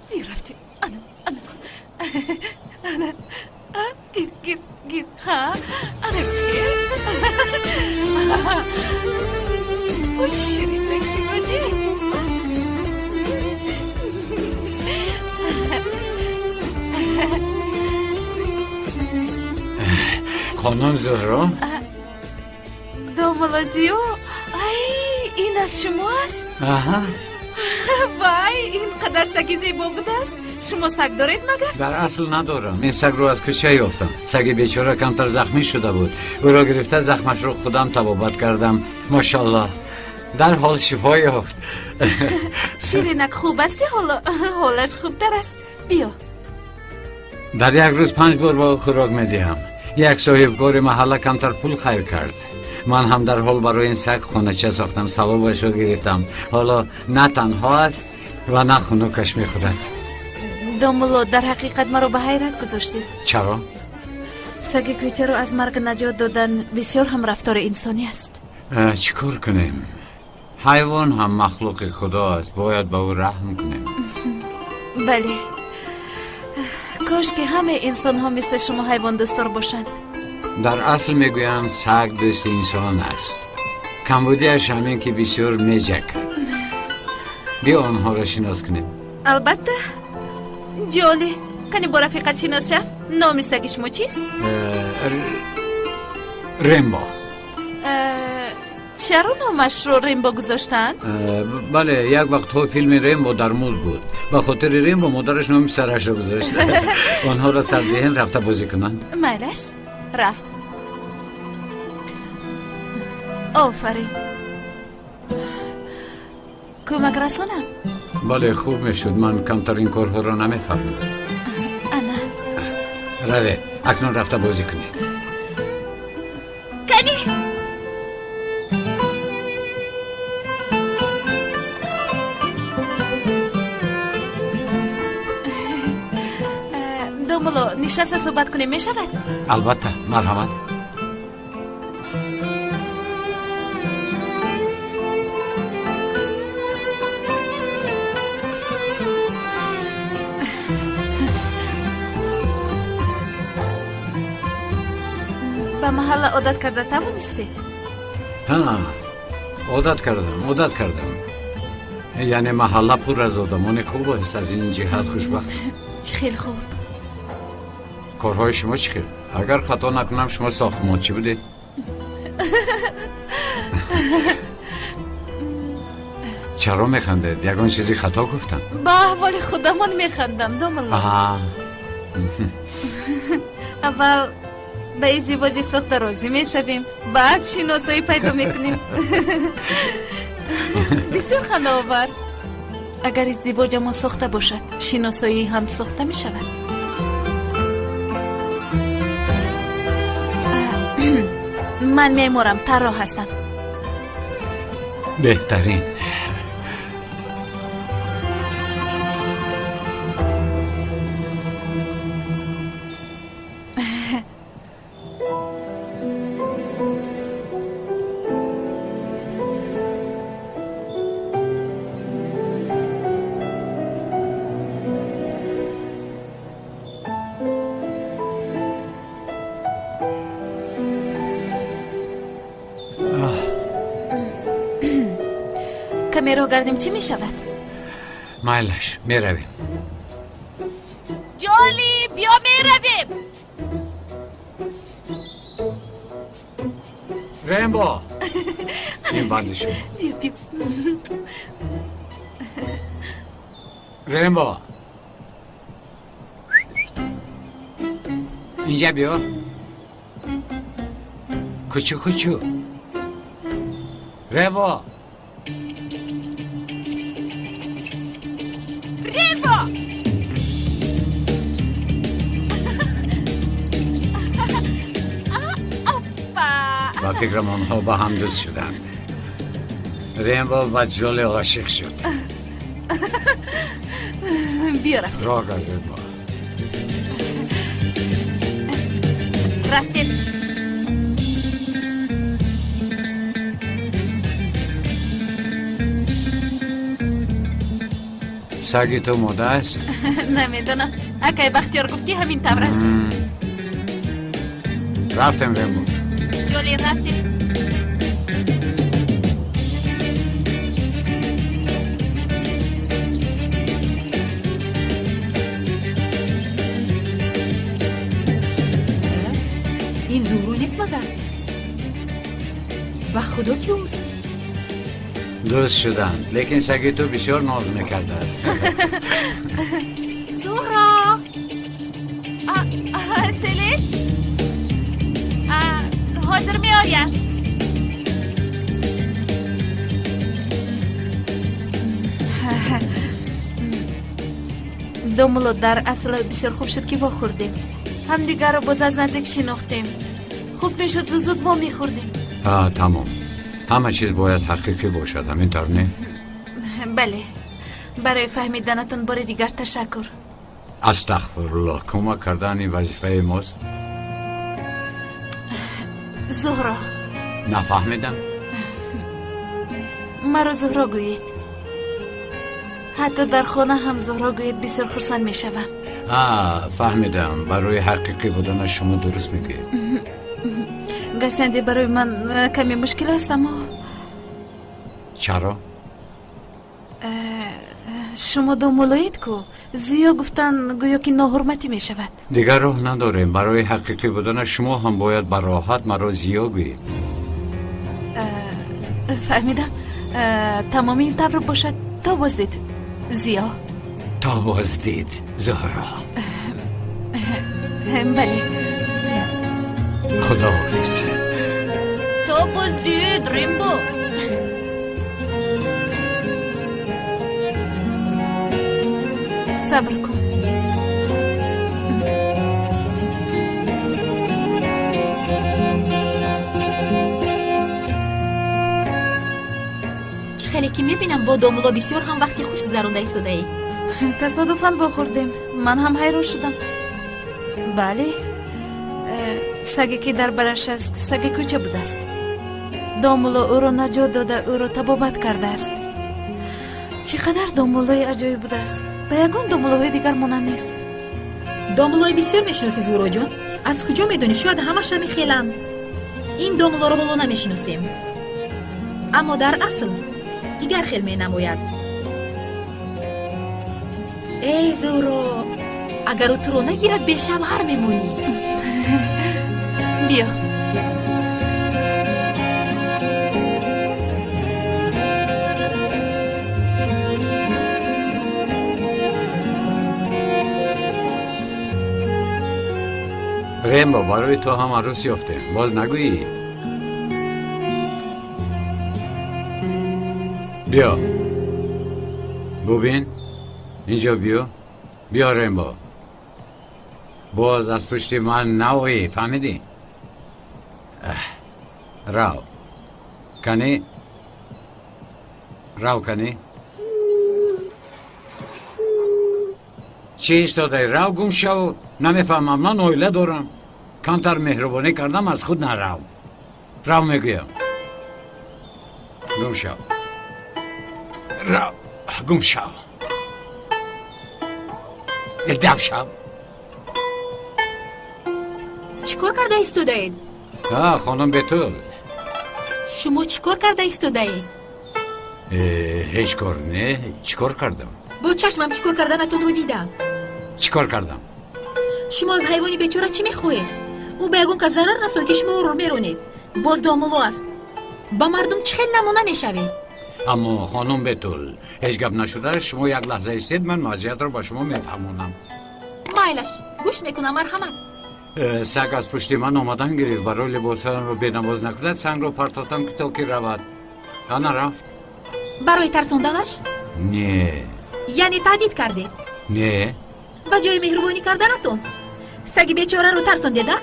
دیر رفتیم. انا گیر ها انا گیر خوش شیرین دکتی بودی. خانم زهرا دومولازیو این از شما است؟ وای اینقدر سگ زیبا بوده است. شما سگ دارید مگر؟ در اصل ندارم. این سگ رو از کوچه یافتم. سگ بیچاره کمتر زخمی شده بود. او را گرفته زخمش رو خودم طبابت کردم. ماشاءالله در حال شفا یافت. شیرینک خوب استی؟ حالش خوبتر است. بیا. در یک روز 5 بار با خوراک میدیم. یک صاحبکار محله کمتر پول خیر کرد. من هم در حال برای این سگ خانه‌چه ساختم. ثوابش رو گرفتم. حالا نه تنها است و نه خنکش میخورد. دومولو در حقیقت مرا به حیرت گذاشتید. چرا؟ سگ کوچه رو از مرگ نجات دادن بسیار هم رفتار انسانی است. چیکار کنیم؟ حیوان هم مخلوق خدا است. باید به او رحم کنیم. بله. کاش که همه انسان ها مثل شما حیوان دوستار باشند. در اصل میگویند سگ دوست انسان است. کمبودیش همین که بسیار میجکد. بیا آنها را شناس کنیم. البته. جالی کنی با رفیقت شناس شف؟ نام سگ شما چیست؟ ریمبو. چرا نامش رو ریمبو گذاشتن؟ بله یک وقت ها فیلم ریمبو در مول بود. به خاطر ریمبو مادرش نام سرش رو گذاشت. آنها را سردهن رفته بازی کنند. میلش رفت. آفرین. کمک رسانم؟ بله خوب میشد. من کمتر این کارها را نمیفهمم. انا روید اکنون رفته بازی کنید. کنی دومولو نشسته صحبت کنیم می شود؟ البته مرحمت. به محل عادت کرده توانستید؟ ها عادت کردم. یعنی محله پر از آدمان خوب است. از این جهت خوشبخت. چه خیلی خوب. کارهای شما چی خیلی؟ اگر خطا نکنم شما ساختمانچی بودید؟ چرا میخندید؟ یگان چیزی خطا گفتم؟ با احوال خودمان میخندم دومولو. اول به ازدواج ساخته راضی میشویم، بعد شناسایی پیدا میکنیم. بسیار خنده آور. اگر ازدواجمان ساخته باشد شناسایی هم ساخته میشود. من میمورم طراح هستم. بهترین. کمی رو گردیم چی می شود؟ مایلش می رویم. جالی بیا می رویم. ریمبو این بندشو بیا ریمبو اینجا بیا. کوچو ریمبو با فکرم آنها با هم دوست شدند. ریمبو با جالی عاشق شد. بیا رفتیم. راه کرد ریمبو. رفتیم. سگی تو ماده است؟ نمیدونم. اگه بختیار گفتی همین طور است. رفتم رمبو. جولی رفتیم. این زورو نیست مگر؟ با خدا کی اوست؟ دوست شدند لیکن سگی تو بسیار ناز میکرده است. زهرا سلیم حاضر می آیم. دو مولو در اصل بسیار خوب شد که با خوردیم. هم دیگر رو باز از نزدیک شناختیم. خوب میشد زود وا میخوردیم. تمام. همه چیز باید حقیقی باشد، همینطور نه؟ بله. برای فهمیدنتون بار دیگر تشکر. استغفرالله. کمک کردن این وظیفه ماست. زهرا نفهمیدم. مرا زهرا گویید. حتی در خانه هم زهرا گویید بسیار خرسند می شوم. فهمیدم. برای حقیقی بودن شما درست میگید. گرچند برای من کمی مشکل است اما چرا؟ شما دو مولایید کو زیا گفتن گویا که ناحرمتی می شود. دیگر راه نداریم. برای حقیقی بودن شما هم باید بر راحت مرا زیا گویید. فهمیدم. تمامی این طور باشد تا بازدید زیا. تا بازدید زهرا. بله. خدا حافظ. تا بازدید ریمبو. صبر کن. خیلی که میبینم با دامولا بسیار هم وقتی خوش گذرانده ایستاده ای. تصادفاً بخوردیم. من هم حیران شدم. بله. سگی که در برش است سگ کوچه بوده است. دامولا او را نجات داده او را طبابت کرده است. چقدر دامولای عجایب بوده است. به یگان دامولای دیگر مانند نیست. دامولای بسیار میشناسی زهرا جان؟ از کجا میدونی؟ شاید همش هم خیلن. این دامولا رو بالا نمیشناسیم، اما در اصل دیگر خیل می نماید. ای زهرا، اگر او تو رو نگیرد به شب هر میمونی. بیا. ریمبو برای تو هم عروس یافته. باز نگویی؟ بیا ببین اینجا. بیا ریمبو. باز از پشت من نوی. فهمیدی؟ راو کنی. چی ایستاده؟ راو گم شو. نمیفهمم. من اویله دارم. کمتر مهربانی کردم از خود نرو. راو میگویم. گم شو. راو گم شو. دف شو. چیکار کرده ایستاده اید؟ خانم بتول، شما چیکار کرده ایستاده اید؟ هیچ کار نه. چیکار کردم؟ با چشمم چیکار کردنتون رو دیدم. چیکار کردم؟ شما از حیوانی بیچاره چی میخواهید؟ او بگون که ضرر نساد که شما او رو میرونید. باز دامولو است. با مردم چه خیلی نمونه میشوید. اما خانم بتول، هیچ گپ نشده. شما یک لحظه ایستید، من وضعیت رو با شما میفهمونم. مایلش گوش میکنم. مرحمت. سگ از پشت من آمدن گرفت. برای لباسان رو بنماز نکرد. سنگ رو پرتافتم که تا که رود. نرفت. برای ترسوندنش؟ نه. یعنی تهدید کردید؟ نه. و جای مهربانی کردنتون سگ بیچاره رو ترسوندیده؟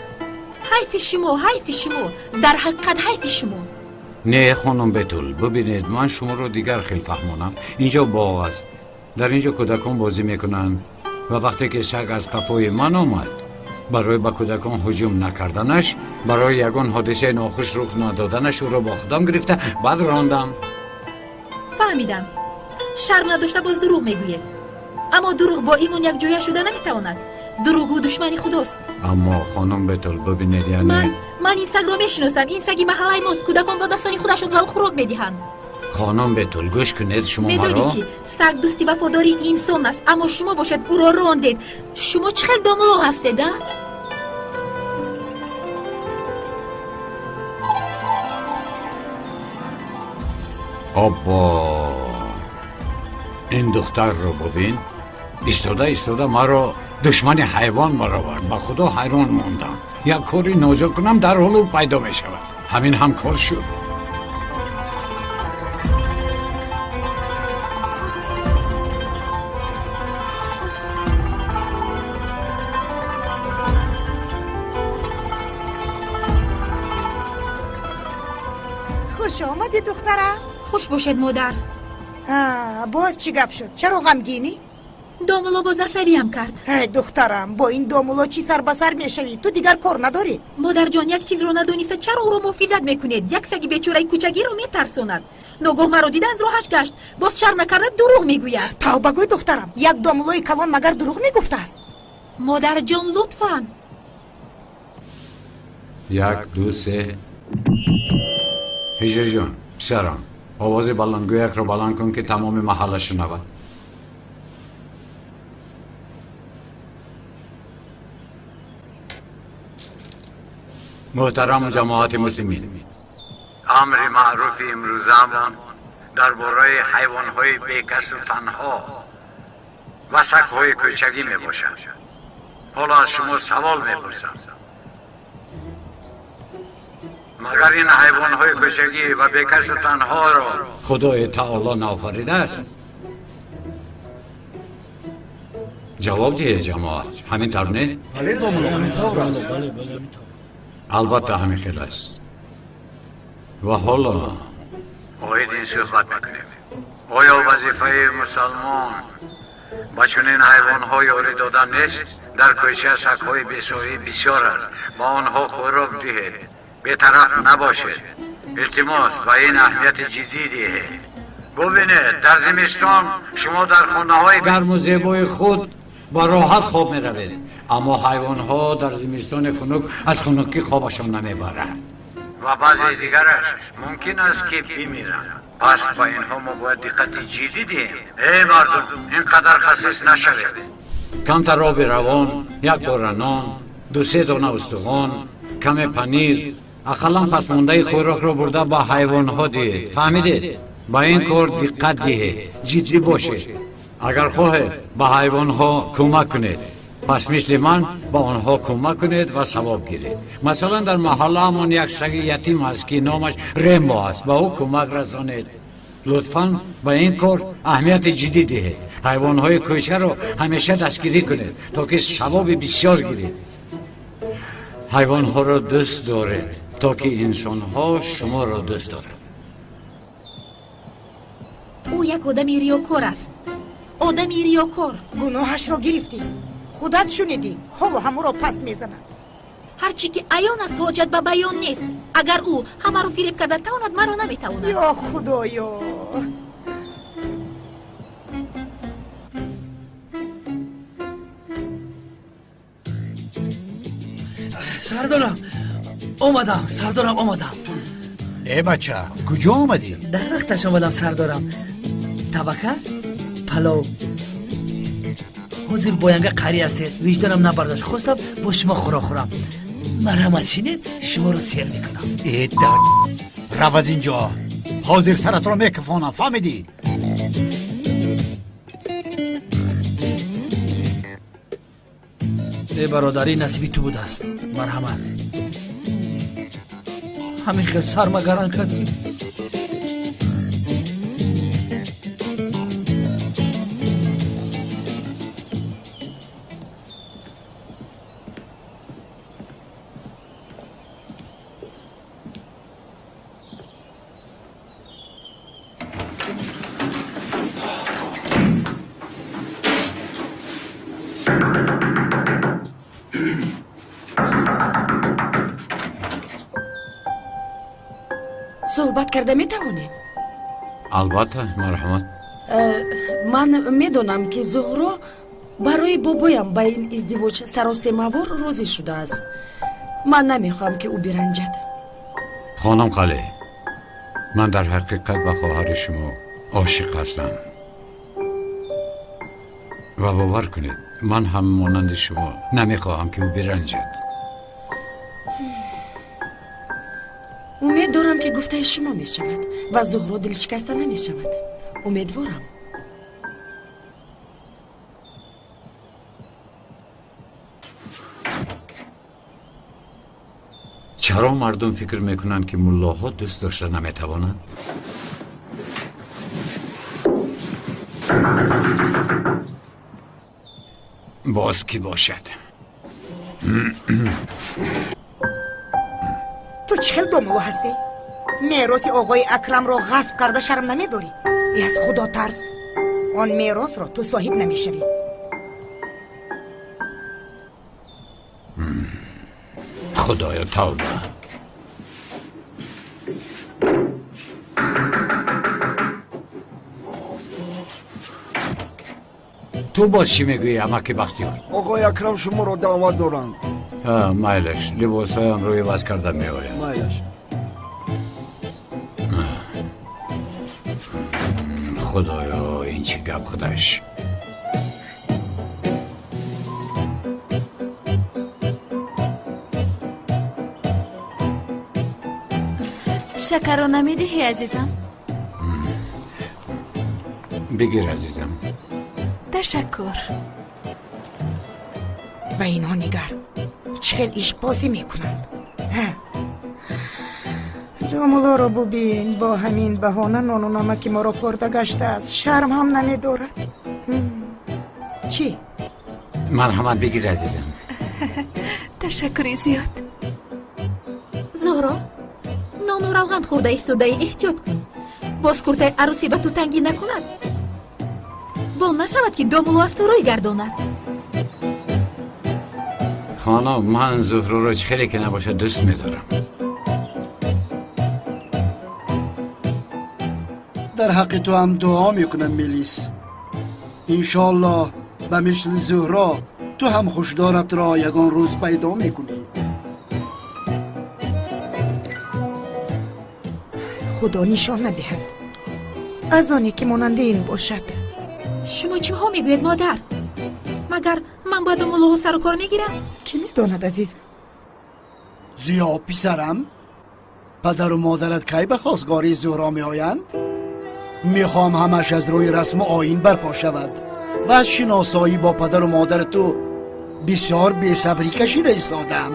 حیف شما، حیف شما، در حقیقت حیف شما. نه خانم بتول، ببینید من شما رو دیگر خیلی فهمونم. اینجا باغ است. در اینجا کودکان بازی میکنن و وقتی که سگ از قفای من آمد، برای به کودکان هجوم نکردنش، برای یگان حادثه ناخوش رخ ندادنش او رو با خودم گرفته بعد راندم. فهمیدم. شرم نداشته باز دروغ میگوید. اما دروغ با ایمون یک جویا شده نمیتواند. دروغ و دشمنی خداست. اما خانم بتول ببینید یعنی من این سگ را میشناسم. این سگی محله ماست. کودکان با دستانی خودشون گاو خوراک میدهند. خانم بتول گوش کنید شما مرا. میدونی چی؟ سگ دوستی وفاداری انسان است، اما شما باشد او را راندید. شما چه خیلی داملو هستید؟ آبا این دختر رو ببین. ایستاده مرا دشمن حیوان مرا ورد. با خدا حیران موندم. یک کاری ناجا کنم در حال پیدا می شود. همین هم کار شد. خوش آمدی دخترم. خوش باشد مادر. باز چی گپ شد؟ چرا غمگینی؟ داملو باز عصبیم کرد. دخترم با این داملو چی سر به سر میشوی؟ تو دیگر کار نداری؟ مادر جان یک چیز رو ندونیسته چرا او رو مفیزت میکنید؟ یک سگ بیچاره کوچگی رو میترساند. ناگاه مرا دیده از راهش گشت. باز شر نکرده دروغ میگوید. توبه گوی دخترم. یک داملوی کلان مگر دروغ میگفته است؟ مادر جان لطفاً. 1 2 3 هجر جان پسرم آواز بلندگویک رو بلند کن که تمام محله شنود. محترم جماعت مسلمین، امر معروف امروزمان درباره حیوان‌های بیکس و تنها و سگ‌های کوچکی میباشد. حالا از شما سوال میپرسم، مگر این حیوان‌های کوچکی و بیکس و تنها را خدای تعالی نافریده است؟ جواب دهید جماعت. همین طور نه؟ بله داملو همین طور است. البته همین خیلی است. و حالا باید این صحبت میکنیم، آیا وظیفه مسلمان با چنین حیوان‌ها یاری دادن نیست؟ در کوچه سگ‌های بی‌سویی بسیار است، با آنها خوراک دهید، بی‌طرف نباشید. التماس با این اهمیت جدی دهید. ببینید در زمستان شما در خانه‌های گرم و زیبای خود با راحت خواب می‌روید، اما حیوان‌ها در زمستان خنک از خنکی خوابشان نمیبرند و بعضی دیگرش ممکن است که بمیرند. پس با اینها ما باید دقت جدی دهیم. ای مردم اینقدر خسیس نشوید. کمتر آب روان، 1 باره نان، 2-3 دانه استخوان، کم پنیر، اقلا پس مانده خوراک را برده با حیوان‌ها دهید. فهمیدید؟ با این کار دقت دهید، جدی باشید. اگر خواهید با حیوان‌ها کمک کنید، پس مثل من با آنها کمک کنید و ثواب گیرید. مثلا در محله همون یک سگ یتیم هست که نامش ریمبو است، با او کمک رسانید. لطفاً با این کار اهمیت جدی دهید. حیوان‌های کوچه را همیشه دستگیری کنید تا که ثواب بسیار گیرید. حیوان‌ها را دوست دارید تا که انسان‌ها شما را دوست دارند. او یک آدمی ریاکار است. آدمی ریاکار. گناهش را گرفتی، خودت شنیدی، حالا همو را پس میزند. هرچی که عیان است حاجت به بیان نیست. اگر او همه رو فریب کرده تواند مرا نمیتواند. یا خدایا. سردارم آمدم. ای بچه کجا آمدی؟ در وقتش آمدم سردارم. طبقه پلو حضور باینگه قری هستید، وجدانم نبرداشت، خواستم با شما خورم. مرحمت شینید، شما رو سیر میکنم. ای داد رو از اینجا، حاضر سرت را میکفانم. فهمیدی؟ ای برادری نصیبی تو بود است. مرحمت. همین خیلی سرمگران کردی. صحبت کرده میتوانیم؟ البته مرحمت. ман медонам ки зуҳро барои бобоям ба ин издивоҷ саросемавор розӣ шудааст. ман намехоҳам ки ӯ биранҷад. خانم قلی من در حقیقت به خواهر شما عاشق هستم و باور کنید من هم مانند شما نمیخواهم که او برنجد. امید دارم که گفته شما می شود و زهرا دل شکسته نمی شود. امیدوارم. چرا مردم فکر میکنند که ملاها دوست داشته نمیتوانند؟ باز کی باشد؟ تو چخل دوملو هستی؟ میراث آقای اکرم رو غصب کرده شرم نمیداری؟ از خدا ترس. آن میراث رو تو صاحب نمیشوی. خدایا توبه. تو باز چی میگویی عمک بختیار؟ آقای اکرم شما رو دعوت دارند. مایلش لباس هایم روی وز کرده میآید. مایلش. خدایا این چی گپ خودش؟ شکر رو نمیدهی عزیزم؟ بگیر عزیزم. تشکر. به اینها نگر چخل عشق بازی میکنند. دوملو رو ببین با همین بهانه نان و نمک ما رو خورده گشته است. شرم هم نمیدارد. چی؟ مرحمت بگیر عزیزم. تشکری زیاد. زهرا نان و روغن خورده ایستاده احتیاط کن. باز کرته عروسی به تو تنگی نکند. با نشود که دامولو از تو روی گرداند. خانم من زهرا رو خیلی که نباشه دوست میدارم. در حق تو هم دعا میکنم میلیس. انشالله به مثل زهرا تو هم خوشدارت را یگان روز پیدا میکنی. خدا نشان ندهد از آنی که ماننده این باشد. شما چی ها میگوید مادر؟ مگر من باید ملوها سر و کار میگیرم؟ کی میداند عزیزم؟ زیا پسرم پدر و مادرت کی به خواستگاری زهرا می آیند؟ میخوام همش از روی رسم و آیین برپا شود و از شناسایی با پدر و مادر تو بسیار بی‌صبری کشیده ایستادم.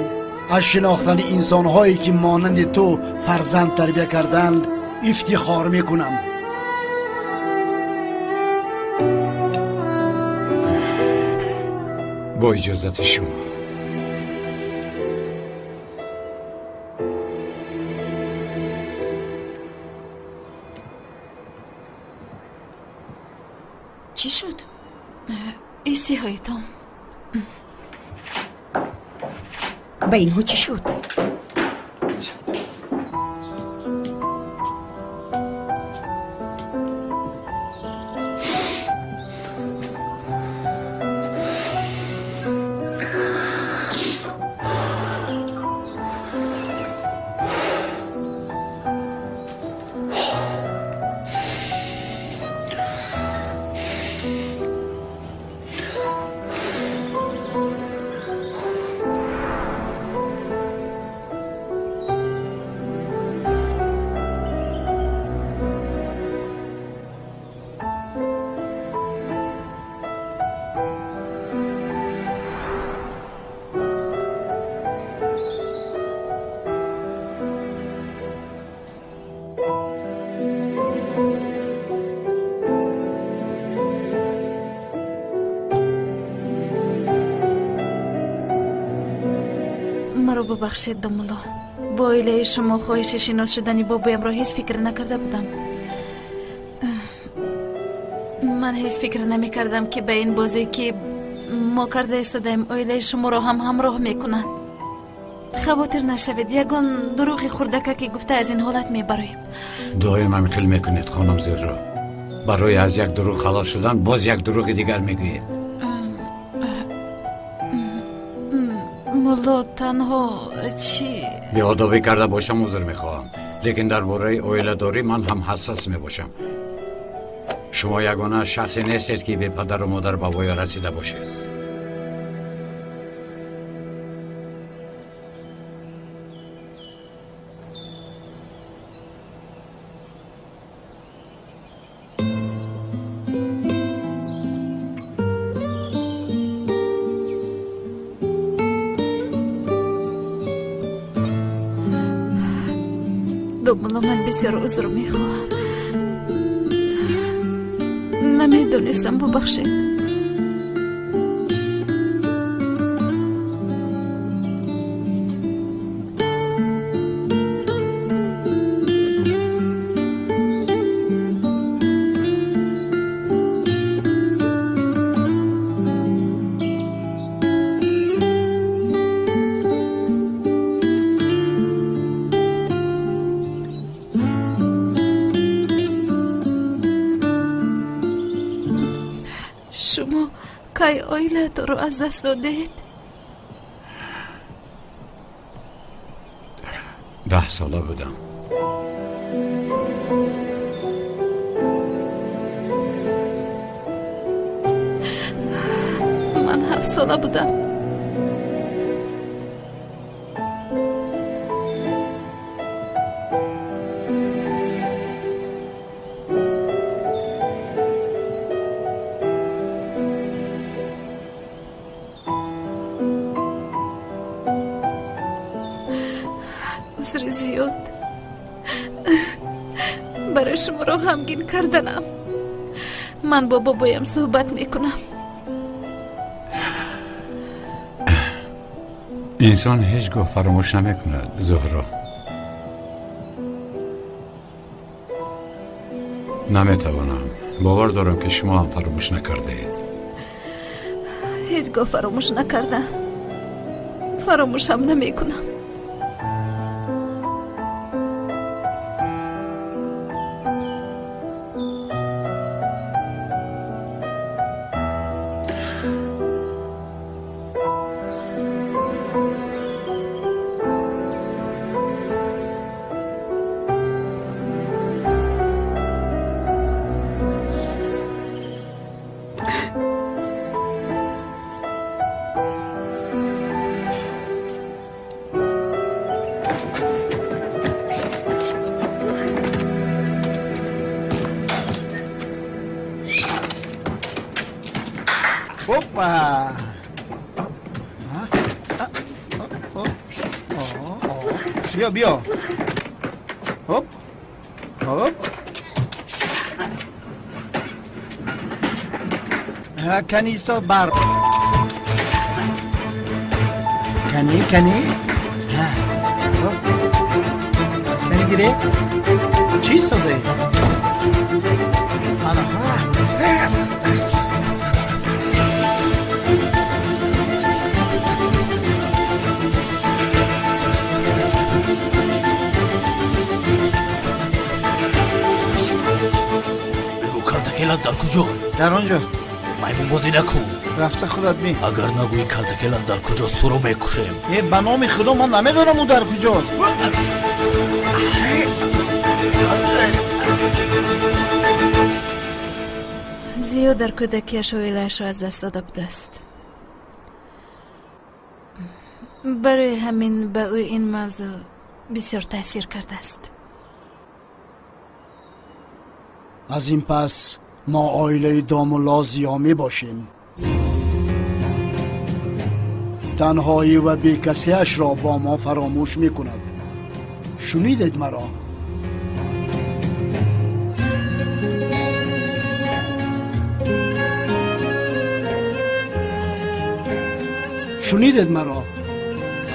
از شناختن انسانهایی که مانند تو فرزند تربیت کردند افتخار میکنم. با اجازت شما. چی شد؟ ایسی هایتان به اینها چی شد؟ مرا ببخشید دامولو. با ایله شما خواهش شناس شدنی بابایم را هیچ فکر نکرده بودم. من هیچ فکر نمی کردم که به این بازی که ما کرده استادیم ایله شما را هم همراه میکنند. خواطر نشوید، یگان دروغی خوردکه که گفته از این حالت میبریم. دائم هم خیلی میکنید خانم زهرا. برای از یک دروغ خلاص شدن باز یک دروغ دیگر میگویی. مولو تنها چی؟ بیادبی کرده باشم عذر میخواهم، لیکن درباره اویله داری من هم حساس میباشم. شما یگانه شخصی نیستید که به پدر و مادر به وای رسیده باشید. دومالا من بسیار عذر میخواهم. نمیدونستم، ببخشید. شما کی اویلت رو از دست دادید؟ 10 ساله بودم. من 7 ساله بودم. عذر زیاد برای شما را غمگین کردنم. من با بابایم صحبت میکنم. انسان هیچگاه فراموش نمیکند زهرا. نمیتوانم. باور دارم که شما هم فراموش نکردید. هیچگاه فراموش نکردم. فراموش هم نمیکنم. Опа! بیا بیا. هوب هوب. کنی ایستا بر. کنی کنی گیره چی ساده؟ کلتکلت در کجاست؟ در آنجا. میمون بازی نکن. رفته خودت می. اگر نگویی کلتکلت در کجاست تو رو میکشم. به نام خدا من نمیدونم او در کجاست. زیاد در کودکیش اویله‌اش را از دست داده بوده است. برای همین به او این موضوع بسیار تاثیر کرده است. از این پس ما عائله دامولا زیامی باشیم. تنهایی و بیکسیش را با ما فراموش می کند. شنیدید مرا؟ شنیدید مرا؟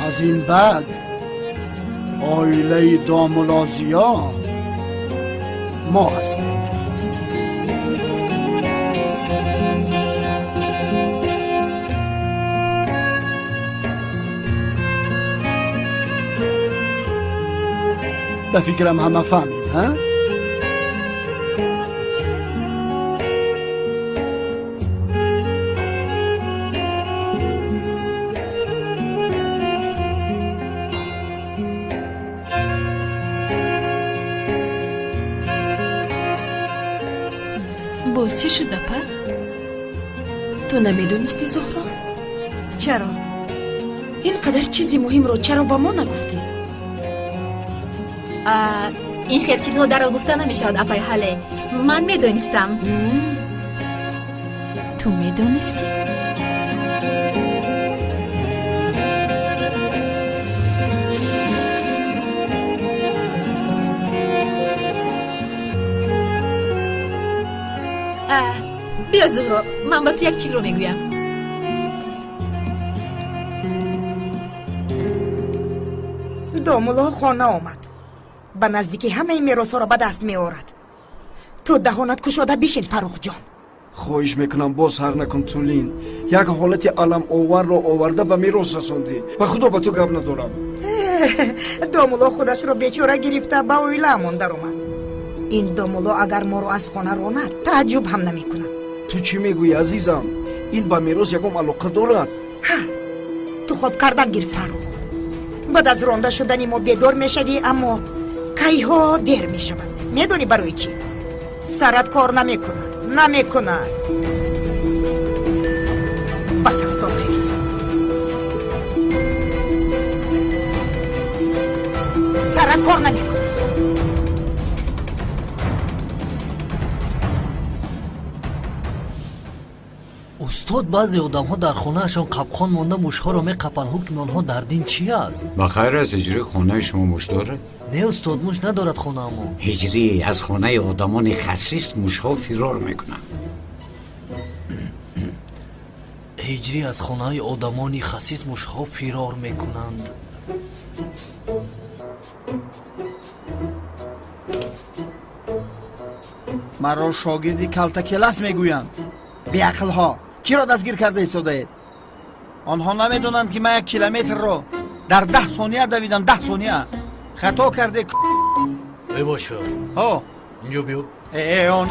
از این بعد عائله دامولازیا ما هستیم. به فکرم همه فهمید ها؟ باز چی شد دپر؟ تو نمیدونستی زهرا؟ چرا؟ اینقدر چیزی مهم رو چرا با ما نگفتی؟ این خیلی چیزها در گفته نمیشد اپای حله. من میدونستم. تو میدونستی؟ بیا زهرا، من با تو یک چیز رو میگویم. دومولا خانه آمد. به نزدیکی همه میراثا را به دست می آورد. تو دهانت کشاده بشین فروخ جان. خواهش میکنم باز هر نکن تولین. یک حالت علم آور را آورده به میراث رساندی. به خدا به تو گپ ندارم. دومولا خودش را بیچاره گرفته به اویله مانده اومد. این دومولا اگر ما رو از خانه راند تعجب هم نمیکنه. تو چی میگویی عزیزم؟ این به میراث یکم علاقه دارد. تو خود کردن گیر فروخ. بعد از رانده شدنی ما بیدار میشوی اما کایها دیر میشود. میدونی برای چی؟ سرت کار نمیکنه. بس است آخر. سرت کار نمیکنه. استاد بعضی آدم‌ها در خانه‌شان قبخان مانده موش‌ها را می‌قپند. حکم آنها در دین چی است؟ بخیر است هجری خانه شما موش داره؟ نه استاد، موش ندارد خانه ما. هجری از خانه آدمان خسیس موش‌ها فرار میکنند. هجری از خانه آدمان خسیس موش‌ها فرار میکنند. مرا شاگردی کلتا کلاس میگویند. بیعقل‌ها کی را دستگیر کرده ایستادید؟ آنها نمیدونند که من 1 کیلومتر را در 10 ثانیه دویدم. 10 ثانیه خطا کرده. ای باشه ها اینجا بیو. آن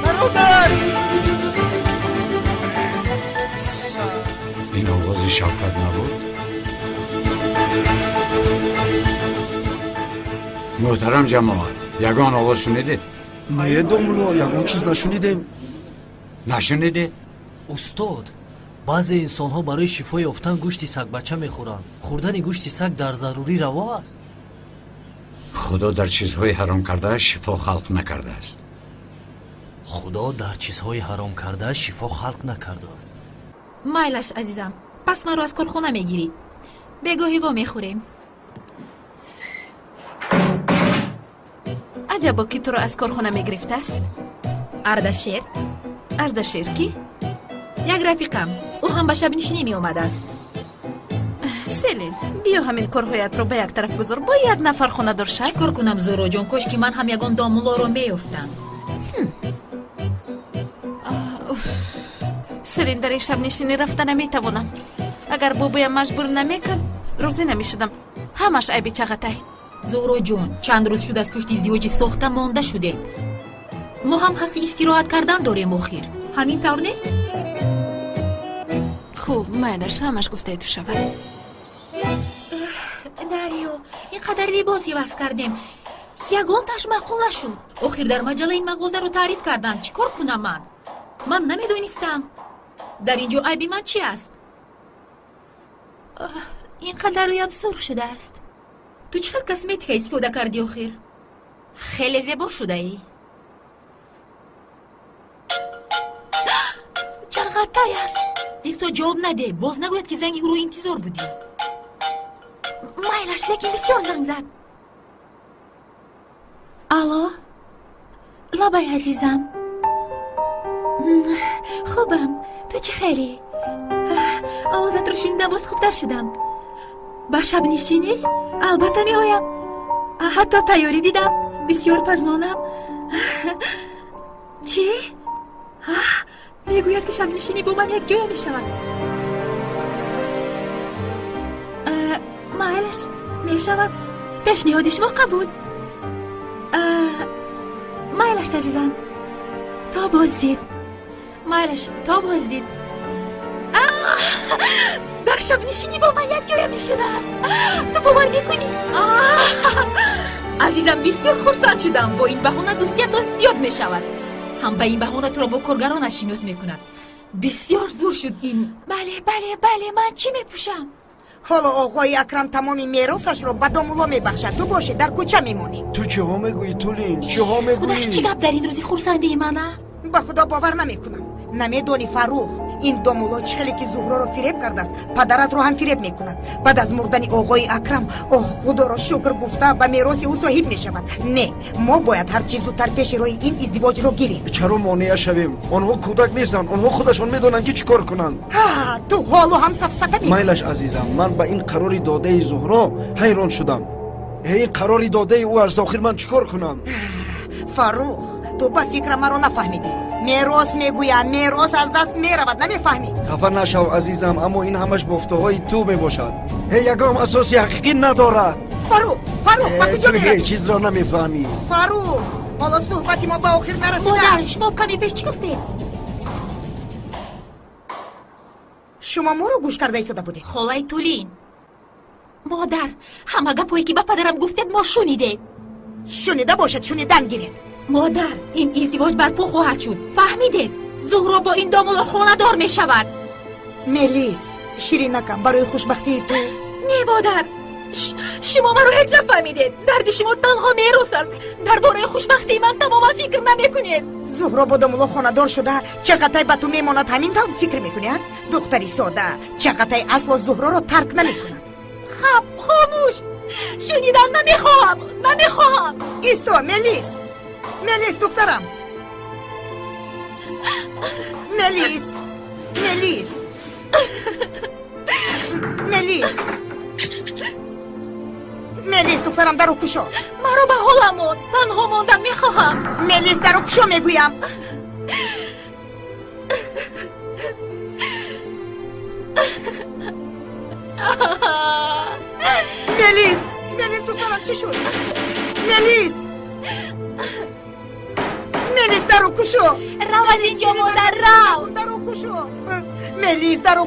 برادر این آواز شوکت نبود؟ محترم جماعت، یگان آواز شنیده؟ نه دومولا، یگان چیز نشنیدیم. نشنیده؟ استاد، بعضی انسان‌ها برای شفای یافتن گوشت سگ بچه میخورند. خوردن گوشت سگ در ضروری روا است. خدا در چیزهای حرام کرده شفا خلق نکرده است. خدا در چیزهای حرام کرده شفا خلق نکرده است. مایلش عزیزم، پس من رو از کارخونه میگیری. بگاهی وا میخوریم. عجبا کی تو رو از کارخونه میگرفته است؟ اردشیر. اردشیر کی؟ یک رفیقم، او هم به شب نشینی می اومده است. سلین، بیا همین کارهایت رو به یک طرف گذار. با یک نفر خونه دار شد. چی کار کنم زورو جان؟ کاش که من هم یگان دامولا رو میافتم. سلین، در این شب نشینی رفته نمیتوانم. اگر بابایم مجبور نمیکرد روزی نمیشدم. همش عیبی چغتای. زورو جان، چند روز شد از پشت ازدواج ساخته مانده شده. ما هم حق استراحت کردن داریم آخر. همین طور نه؟ خوب، مایدش همش گفته تو شود. دریو، اینقدر لباسی بس کردیم، یگان تاش معقول نشد. آخر در مجله این مغازه رو تعریف کردن. چی کار کنم من نمیدونستم. در اینجا عیبی من چی است؟ اینقدر رویم سرخ شده است. تو چه کسمتیک استفاده کردی آخر؟ خیلی زیبا شده ای. چقدر تای است. دیستا جواب نده. باز نگوید که زنگی رو انتظار بودی. مایلش لیکن بسیار زنگ زد. الو لابای عزیزم، خوبم، تو چه خیلی؟ آوازت رو شنیدم، باز خوبتر شدم. با شب نشینی؟ البته می آیم. حتی تیاری دیدم. بسیار پزمانم. چی؟ میگوید که شب نشینی با من یک جای می شود. مایلش می شود. پیشنهاد شما قبول. مایلش عزیزم، تا باز دید. مایلش تا باز دید. در شب نشینی با من یک جای میشده است. تو باور میکنی؟ عزیزم بسیار خرسند شدم. با این بهانه دوستیتان زیاد میشود. هم به این بهانه تو را با کارگران شناس میکند. بسیار زور شد این. بله من چی میپوشم؟ حالا آقای اکرم تمامی میراثش رو به دامولا میبخشد. تو باشه در کوچه میمونی. تو چه ها میگویی تولین؟ چه ها میگویی؟ خودش چی گپ در این روزی خرسنده منه؟ به خدا باور نمیکنم. نمیدونی فروخ این دامولا چه خیلی که زهرا رو فریب کرده است. پدرت رو هم فریب میکند. بعد از مردن آقای اکرم خدا رو شکر گفته به میراث او صاحب میشود. نه ما باید هر چیز زودتر پیش روی این ازدواج رو گیریم. چرا مانع شویم؟ آنها کودک نیستند. آنها خودشان میدونن که چیکار کنند. تو حالو هم سفسطه میکنی. میلش عزیزم، من به این قرار داده زهرا حیران شدم. این قرار داده او از آخر من چیکار کنم؟ فروخ تو با فکر مرا نفهمیدی. میراث میگویم میراث از دست میرود. نمیفهمی؟ خفه نشو عزیزم، اما این همش گفته های تو میباشد. یگام اساسی حقیقی ندارد. فروخ به کجا میری؟ هیچ چیز را نمیفهمی. فروخ حالا صحبتی ما به آخر نرسیده. مادر شما کمی پیش چی گفته؟ شما ما رو گوش کرده ایستاده بودی. خالای تولین مادر همه گپایی که با پدرم گفتید ما شنیده. شنیده باشد شنیدن گیرید. مادر این ازدواج برپا خواهد شد. فهمیدید؟ زهرا با این دامولا خانه دار می شود. ملیس شیرین نکن برای خوشبختی تو. نه مادر شما من رو هیچ نفهمیدید. درد شما تنها میراث است. درباره خوشبختی من تماما فکر نمیکنید. زهرا با دامولا خانه دار شده چقدر به تو میماند همین تا فکر میکنی؟ دختری ساده چقدر اصلا زهرا رو ترک نمیکند. خب خاموش شنیدن نمیخواهم. ایستو ملیس دخترم. ملیس دخترم درو کشو. مرا به حالمون تنها ماندن میخواهم. ملیس درو کشو میگویم. ملیس دخترم چی شد؟ ملیس درو کشو. رو از اینجا مادر رو. درو کشو. ملیس درو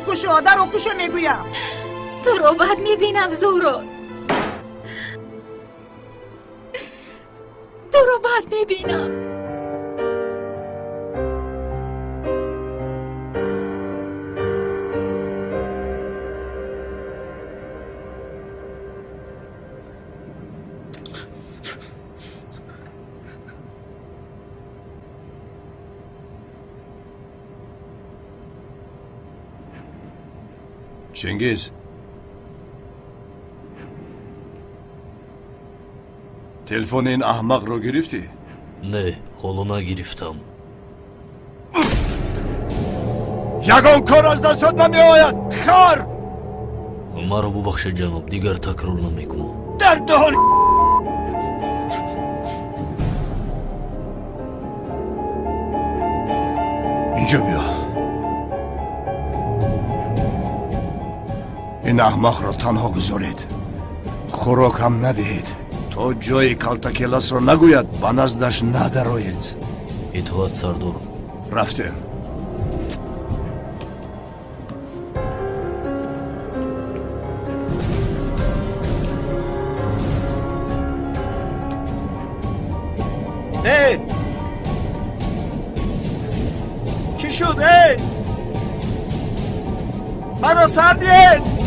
کشو میگویم. تو رو بعد میبینم زهرا. تو رو بعد میبینم. چنگیز تلفن این احمق رو گرفتی؟ نه حالا نگرفتم. یگان کار از دستت نمی آید خر. مرا ببخشید جناب، دیگر تکرار نمیکنم. در دهان اینجا بیا. این احمق را تنها گذارید. خوراک هم ندهید تا جای کالتاکلاس را نگوید به نزدش ندرآیید. اطاعت سردار. رفتیم. چی شد؟ مرا سردید.